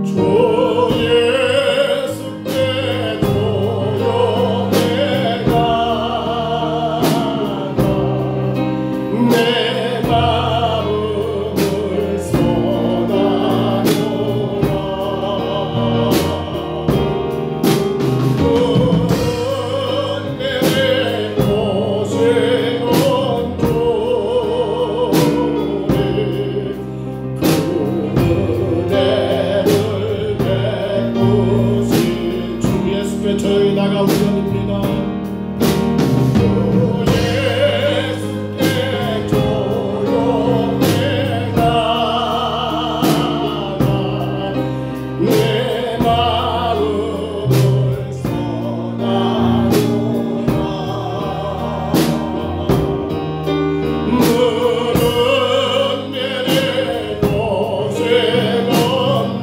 주 예수께 조용해가 내 마음을 선하노라 은혜의 곳에 저희 나가 우연입니다. 주 예수께 조용해가 내 마음을 선하노라 너는 내게 곳에 건너리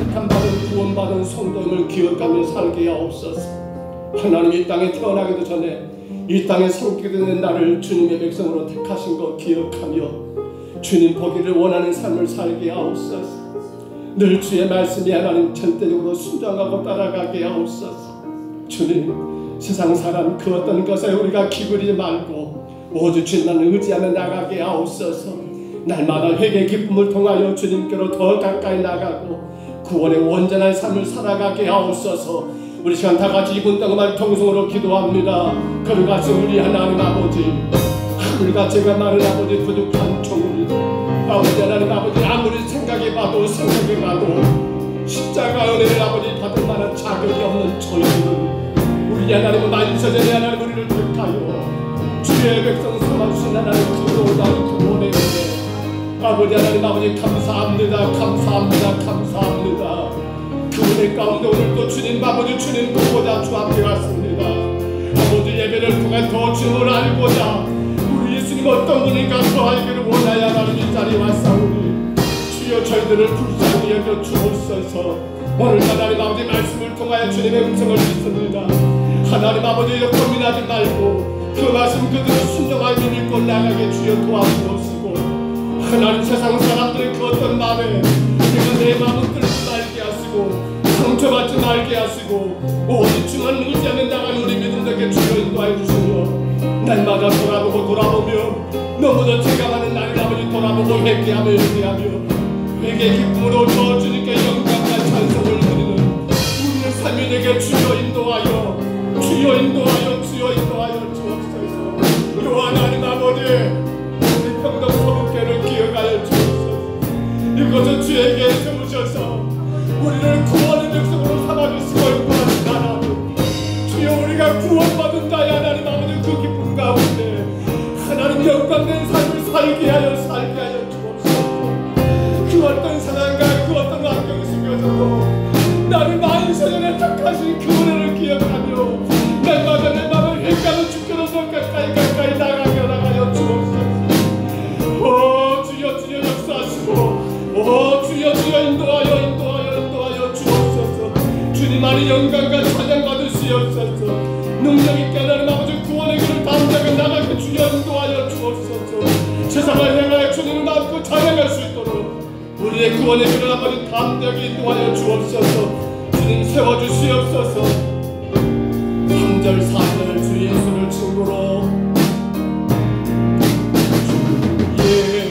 택함받은 구원받은 성도임을 기억하며 살게 하옵소서. 하나님 이 땅에 태어나기도 전에 이 땅에 섬기게 된 나를 주님의 백성으로 택하신 것 기억하며 주님 보기를 원하는 삶을 살게 하옵소서. 늘 주의 말씀이 하나님 절대적으로 순종하고 따라가게 하옵소서. 주님 세상 사람 그 어떤 것에 우리가 기울이지 말고 오직 주님만 의지하며 나가게 하옵소서. 날마다 회개의 기쁨을 통하여 주님께로 더 가까이 나가고 구원의 온전한 삶을 살아가게 하옵소서. 우리 시간 다 같이 이분 동안 통성으로 기도합니다. 그러가서 우리 하나님 아버지, 하늘과 제가 많은 아버지 부족한 종을 아버지 하나님 아버지 아무리 생각해봐도 십자가 은혜를 아버지 받을 만한 자격이 없는 저희들은 우리 하나님은 만세전에 하나님 우리를 택하여 주의 백성 삼아주신 하나님 그로다 구원의 은혜 아버지 하나님 아버지 감사합니다. 그 은혜 가운데 오늘도 주님 아버지 주님 보고자 주 앞에 왔습니다. 아버지 예배를 통해 더 주님을 알고자 우리 예수님 어떤 분인가 더 알기를 원하여 하나님 이 자리에 왔사오니 주여 저희들을 불쌍히 여겨 주옵소서. 오늘 하나님 아버지 말씀을 통하여 주님의 음성을 듣습니다. 하나님 아버지 고민하지 말고 그 말씀 그대로 순종하여 믿고 나가게 주여 도와주옵시고 하나님 세상 사람들의 그 어떤 마음에 내가 내 마음을 끌지 말게 하시고 상처받지 말게 하시고 오직 주만 의지하며 나가는 우리 믿음에게 주여 인도하여 주시며 날마다 돌아보며 너무도 죄가 많은 나를 아버지 돌아보고 회개하며 회개의 기쁨으로 저 주님께 영광과 찬송을 드리는 우리의 삶이 되게 주여 인도하여 주옵소서. 또 하나님 아버지 우리 평동 서북교를 기억하여 주옵소서. 이것은 주에게 세우셔서 우리를 구원의 백성으로 삼아주시고 인도하신 하나님 주여 우리가 구원받은 자의 하나님 아버지 그 기쁨 가운데 하나님 영광된 삶을 살게 하여 주옵소서. 그 어떤 상황과 그 어떤 환경 속에서도 나를 만세전에 택하신 그 은혜를 기억하며 날마다 내 마음을 회개하는 주께로서 가까이 나가게 주옵소서. 오 주여 역사하시고 주여 인도하여 주옵소서. 주님 안에 영광과 찬양 받으시옵소서. 능력 있게 하나님 아버지 구원의 길을 담대하게 나가게 주여 인도하여 주옵소서. 세상을 향하여 주님을 안고 찬양할 수 있도록 우리의 구원의 길을 아버지 담대하게 인도하여 주옵소서. 주님 세워주시옵소서. 3절 4절 주 예수를 친구로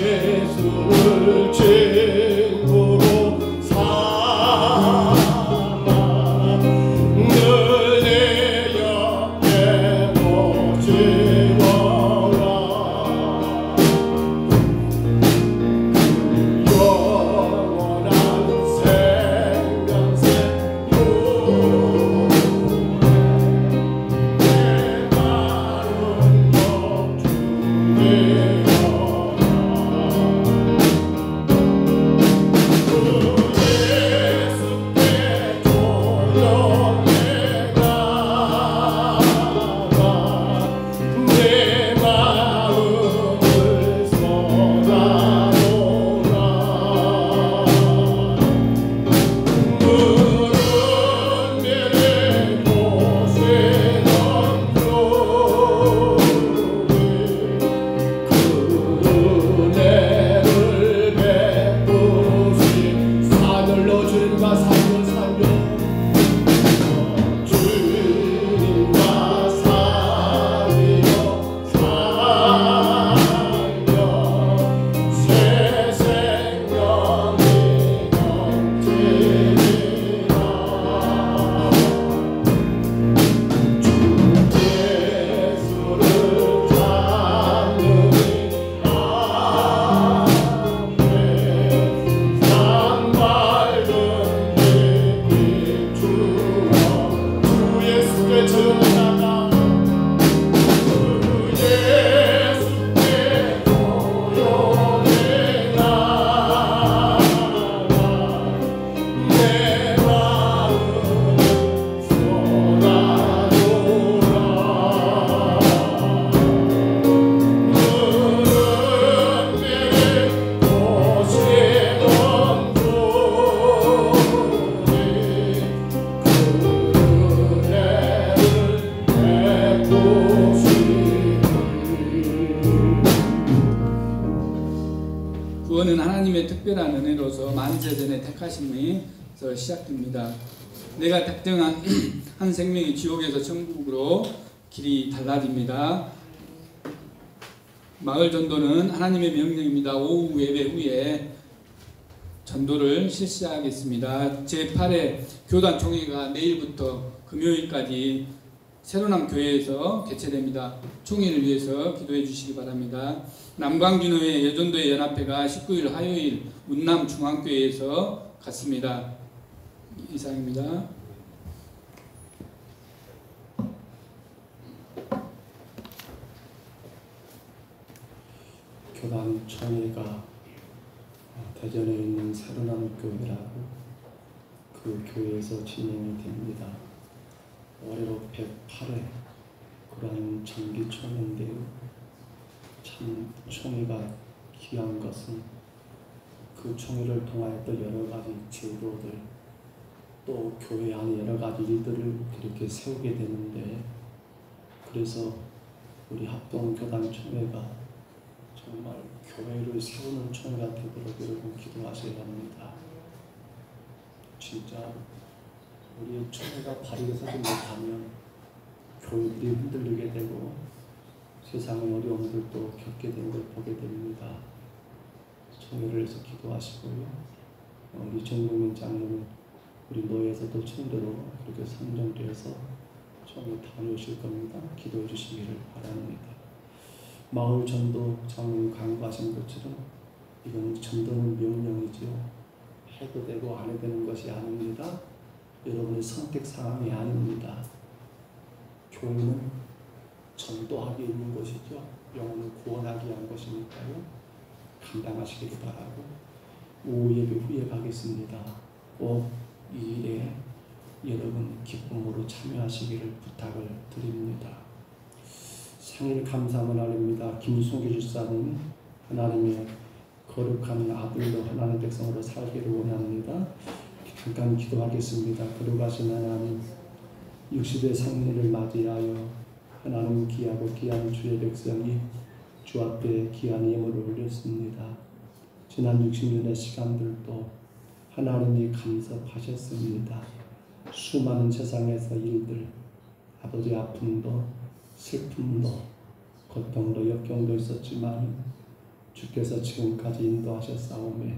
예수를 친구로 삼아 늘 내 옆에 모시워라. 영원한 생명새 특별한 은혜로서 만세전의 택하심에서 시작됩니다. 내가 택정한 한 생명이 지옥에서 천국으로 길이 달라집니다. 마을 전도는 하나님의 명령입니다. 오후 예배 후에 전도를 실시하겠습니다. 제8회 교단총회가 내일부터 금요일까지 새로남 교회에서 개최됩니다. 총회를 위해서 기도해 주시기 바랍니다. 남광진호회 여전도회 연합회가 19일 화요일 운남중앙교회에서 갖습니다. 이상입니다. 교단총회가 대전에 있는 새로남 교회라고 그 교회에서 진행이 됩니다. 올해로 108회 그런 정기총회인데요. 참 총회가 귀한 것은 그 총회를 통하여 또 여러 가지 제도들 또 교회 안에 여러 가지 일들을 이렇게 세우게 되는데, 그래서 우리 합동교단총회가 정말 교회를 세우는 총회가 되도록 여러분 기도하셔야 합니다. 진짜 우리 총회가 바르게 서지 못하면 교회들이 흔들리게 되고 세상의 어려움들도 겪게 되는 걸 보게 됩니다. 총회를 해서 기도하시고요. 우리 정국민 장로는 우리 노예에서도 총대로 그렇게 선정되어서 총회 다녀오실 겁니다. 기도해 주시기를 바랍니다. 마을 전도 장로님 강구하신 것처럼 이건 전도는 명령이지요. 해도 되고 안 해도 되는 것이 아닙니다. 여러분의 선택사항이 아닙니다. 교회는 전도하기 있는 것이죠. 영혼을 구원하기 위한 것이니까요. 감당하시기를 바라고 오후 예배 후에 가겠습니다. 꼭 이 일에 여러분 기쁨으로 참여하시기를 부탁을 드립니다. 생일 감사함을 알립니다. 김송기 집사님, 하나님의 거룩한 아들로 하나님의 백성으로 살기를 원합니다. 잠깐 기도하겠습니다. 거룩하신 하나님, 60의 생일을 맞이하여 하나님 귀하고 귀한 주의 백성이 주 앞에 귀한 예물을 올렸습니다. 지난 60년의 시간들도 하나님이 간섭하셨습니다. 수많은 세상에서 일들, 아버지 아픔도 슬픔도 고통도 역경도 있었지만 주께서 지금까지 인도하셨사오매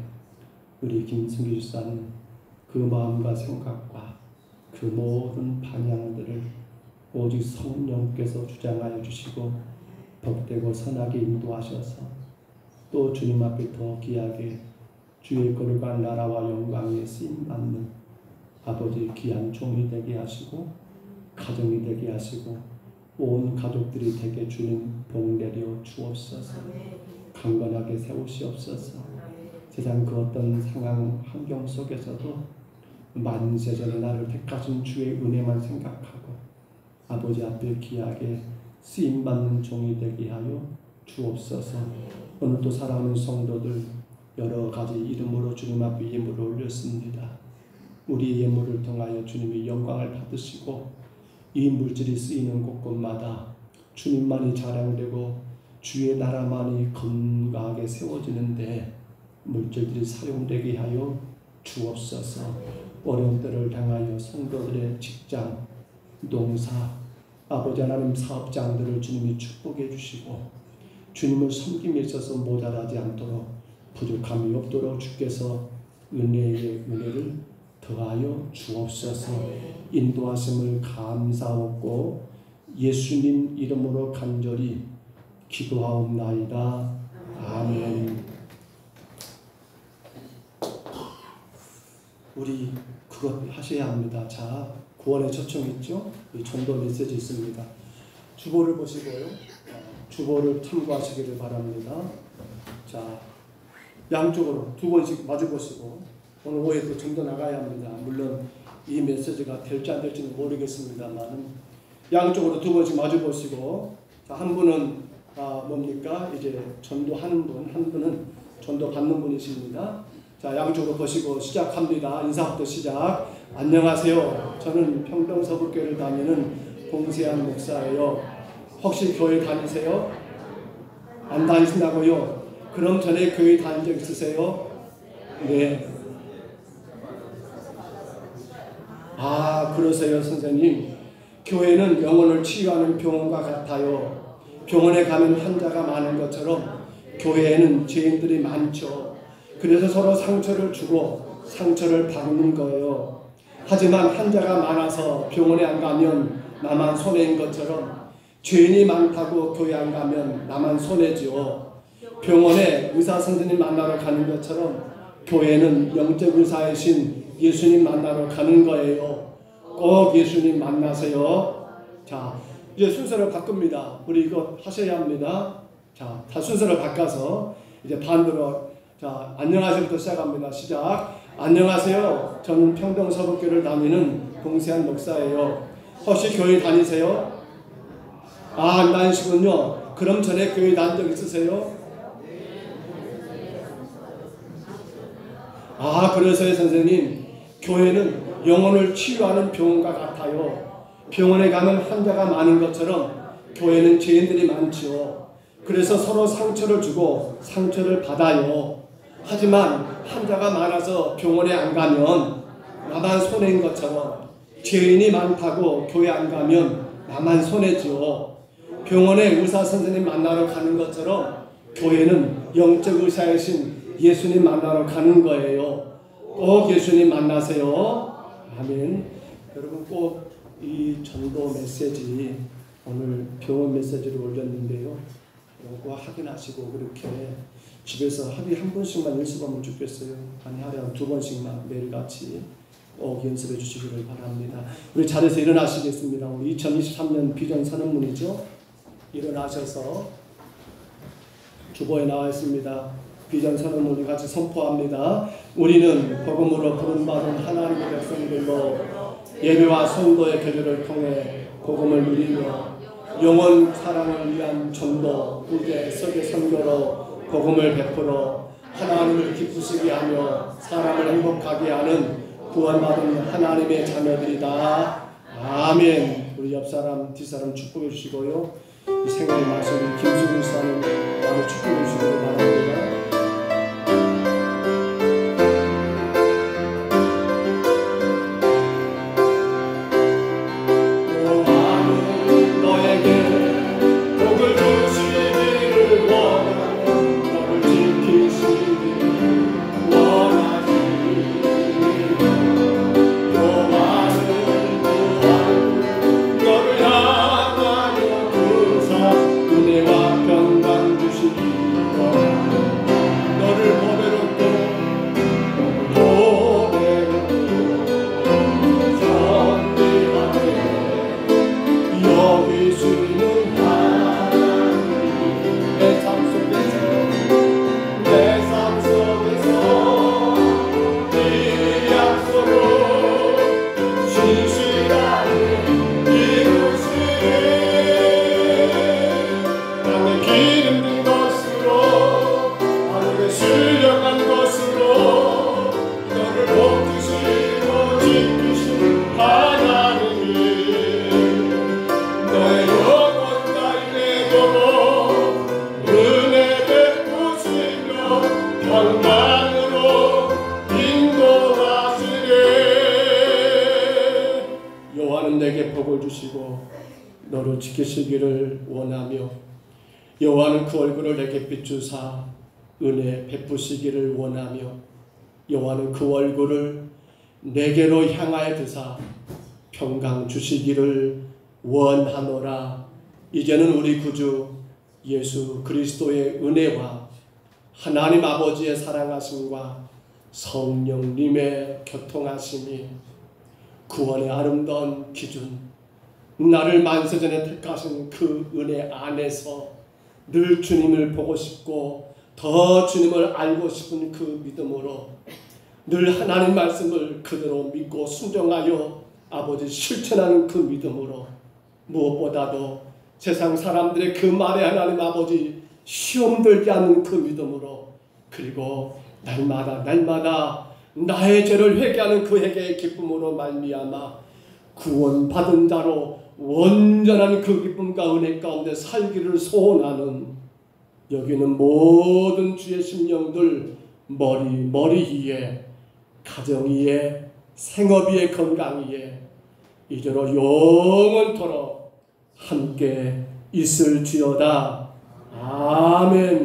우리 김승기 집사는 그 마음과 생각과 그 모든 방향들을 오직 성령께서 주장하여 주시고 복되고 선하게 인도하셔서 또 주님 앞에 더 귀하게 주의 거룩한 나라와 영광에 쓰임받는 아버지 귀한 종이 되게 하시고 가정이 되게 하시고 온 가족들이 되게 주님 복 내려 주옵소서. 강건하게 세우시옵소서. 세상 그 어떤 상황 환경 속에서도 만세전에 나를 택하신 주의 은혜만 생각하고 아버지 앞에 귀하게 쓰임받는 종이 되게 하여 주옵소서. 오늘도 사랑하는 성도들 여러 가지 이름으로 주님 앞에 예물을 올렸습니다. 우리 예물을 통하여 주님이 영광을 받으시고 이 물질이 쓰이는 곳곳마다 주님만이 자랑되고 주의 나라만이 건강하게 세워지는데 물질들이 사용되게 하여 주옵소서. 어려운 때를 당하여 성도들의 직장, 농사, 아버지 하나님 사업장들을 주님이 축복해 주시고 주님을 섬김에 있어서 모자라지 않도록 부족함이 없도록 주께서 은혜의 은혜를 더하여 주옵소서. 인도하심을 감사하고 예수님 이름으로 간절히 기도하옵나이다. 아멘. 우리 그것 하셔야 합니다. 자, 구원의 초청 있죠? 이 전도 메시지 있습니다. 주보를 보시고요. 주보를 참고하시기를 바랍니다. 자, 양쪽으로 두 번씩 마주 보시고 오늘 오후에 또 전도 나가야 합니다. 물론 이 메시지가 될지 안 될지는 모르겠습니다만 양쪽으로 두 번씩 마주 보시고, 자, 한 분은 뭡니까? 이제 전도하는 분, 한 분은 전도 받는 분이십니다. 자, 양쪽으로 보시고 시작합니다. 인사부터 시작. 안녕하세요. 저는 평동서북교회를 다니는 봉세한 목사예요. 혹시 교회 다니세요? 안 다니신다고요? 그럼 전에 교회 다닌 적 있으세요? 네. 그러세요, 선생님. 교회는 영혼을 치유하는 병원과 같아요. 병원에 가면 환자가 많은 것처럼 교회에는 죄인들이 많죠. 그래서 서로 상처를 주고 상처를 받는 거예요. 하지만 환자가 많아서 병원에 안 가면 나만 손해인 것처럼 죄인이 많다고 교회 안 가면 나만 손해지요. 병원에 의사 선생님 만나러 가는 것처럼 교회는 영적 의사이신 예수님 만나러 가는 거예요. 꼭 예수님 만나세요. 자, 이제 순서를 바꿉니다. 우리 이거 하셔야 합니다. 자, 다 순서를 바꿔서 이제 반대로, 자, 안녕하세요부터 시작합니다. 시작. 안녕하세요. 저는 평동서북교를 다니는 봉세한 목사예요. 혹시 교회 다니세요? 안 다니시군요. 그럼 전에 교회 다닌 적 있으세요? 그래서요, 선생님. 교회는 영혼을 치유하는 병원과 같아요. 병원에 가면 환자가 많은 것처럼 교회는 죄인들이 많지요. 그래서 서로 상처를 주고 상처를 받아요. 하지만 환자가 많아서 병원에 안 가면 나만 손해인 것처럼 죄인이 많다고 교회 안 가면 나만 손해지요. 병원에 의사 선생님 만나러 가는 것처럼 교회는 영적 의사이신 예수님 만나러 가는 거예요. 꼭 예수님 만나세요. 아멘. 여러분 꼭 이 전도 메시지 오늘 병원 메시지를 올렸는데요. 꼭 확인하시고 그렇게 집에서 하루에 한 번씩만 연습하면 좋겠어요. 아니 하루에 2번씩만 매일같이 꼭 연습해 주시기를 바랍니다. 우리 자리에서 일어나시겠습니다. 우리 2023년 비전 선언문이죠. 일어나셔서 주보에 나와 있습니다. 비전 선언문을 같이 선포합니다. 우리는 복음으로 부름받은 하나님의 백성들로 예배와 성도의 교제를 통해 복음을 누리며 영원 사랑을 위한 전도, 구제, 설계, 선교로 복음을 베풀어 하나님을 기쁘시게 하며 사람을 행복하게 하는 구원받은 하나님의 자녀들이다. 아멘. 우리 옆사람, 뒷사람 축복해 주시고요. 이 생활의 말씀 김수근 사님 나를 축복해 주시기 바랍니다. 너를 지키시기를 원하며 여호와는 그 얼굴을 내게 비추사 은혜 베푸시기를 원하며 여호와는 그 얼굴을 내게로 향하여 드사 평강 주시기를 원하노라. 이제는 우리 구주 예수 그리스도의 은혜와 하나님 아버지의 사랑하심과 성령님의 교통하심이 구원의 아름다운 기준, 나를 만세전에 택하신 그 은혜 안에서 늘 주님을 보고 싶고 더 주님을 알고 싶은 그 믿음으로 늘 하나님 말씀을 그대로 믿고 순종하여 아버지 실천하는 그 믿음으로 무엇보다도 세상 사람들의 그 말에 하나님 아버지 시험 들지 않는 그 믿음으로 그리고 날마다 나의 죄를 회개하는 그 회개의 기쁨으로 말미암아 구원받은 자로 온전한 그 기쁨과 은혜 가운데 살기를 소원하는 여기는 모든 주의 심령들 머리 위에 가정 위에 생업 위에 건강 위에 이제로 영원토록 함께 있을지어다. 아멘.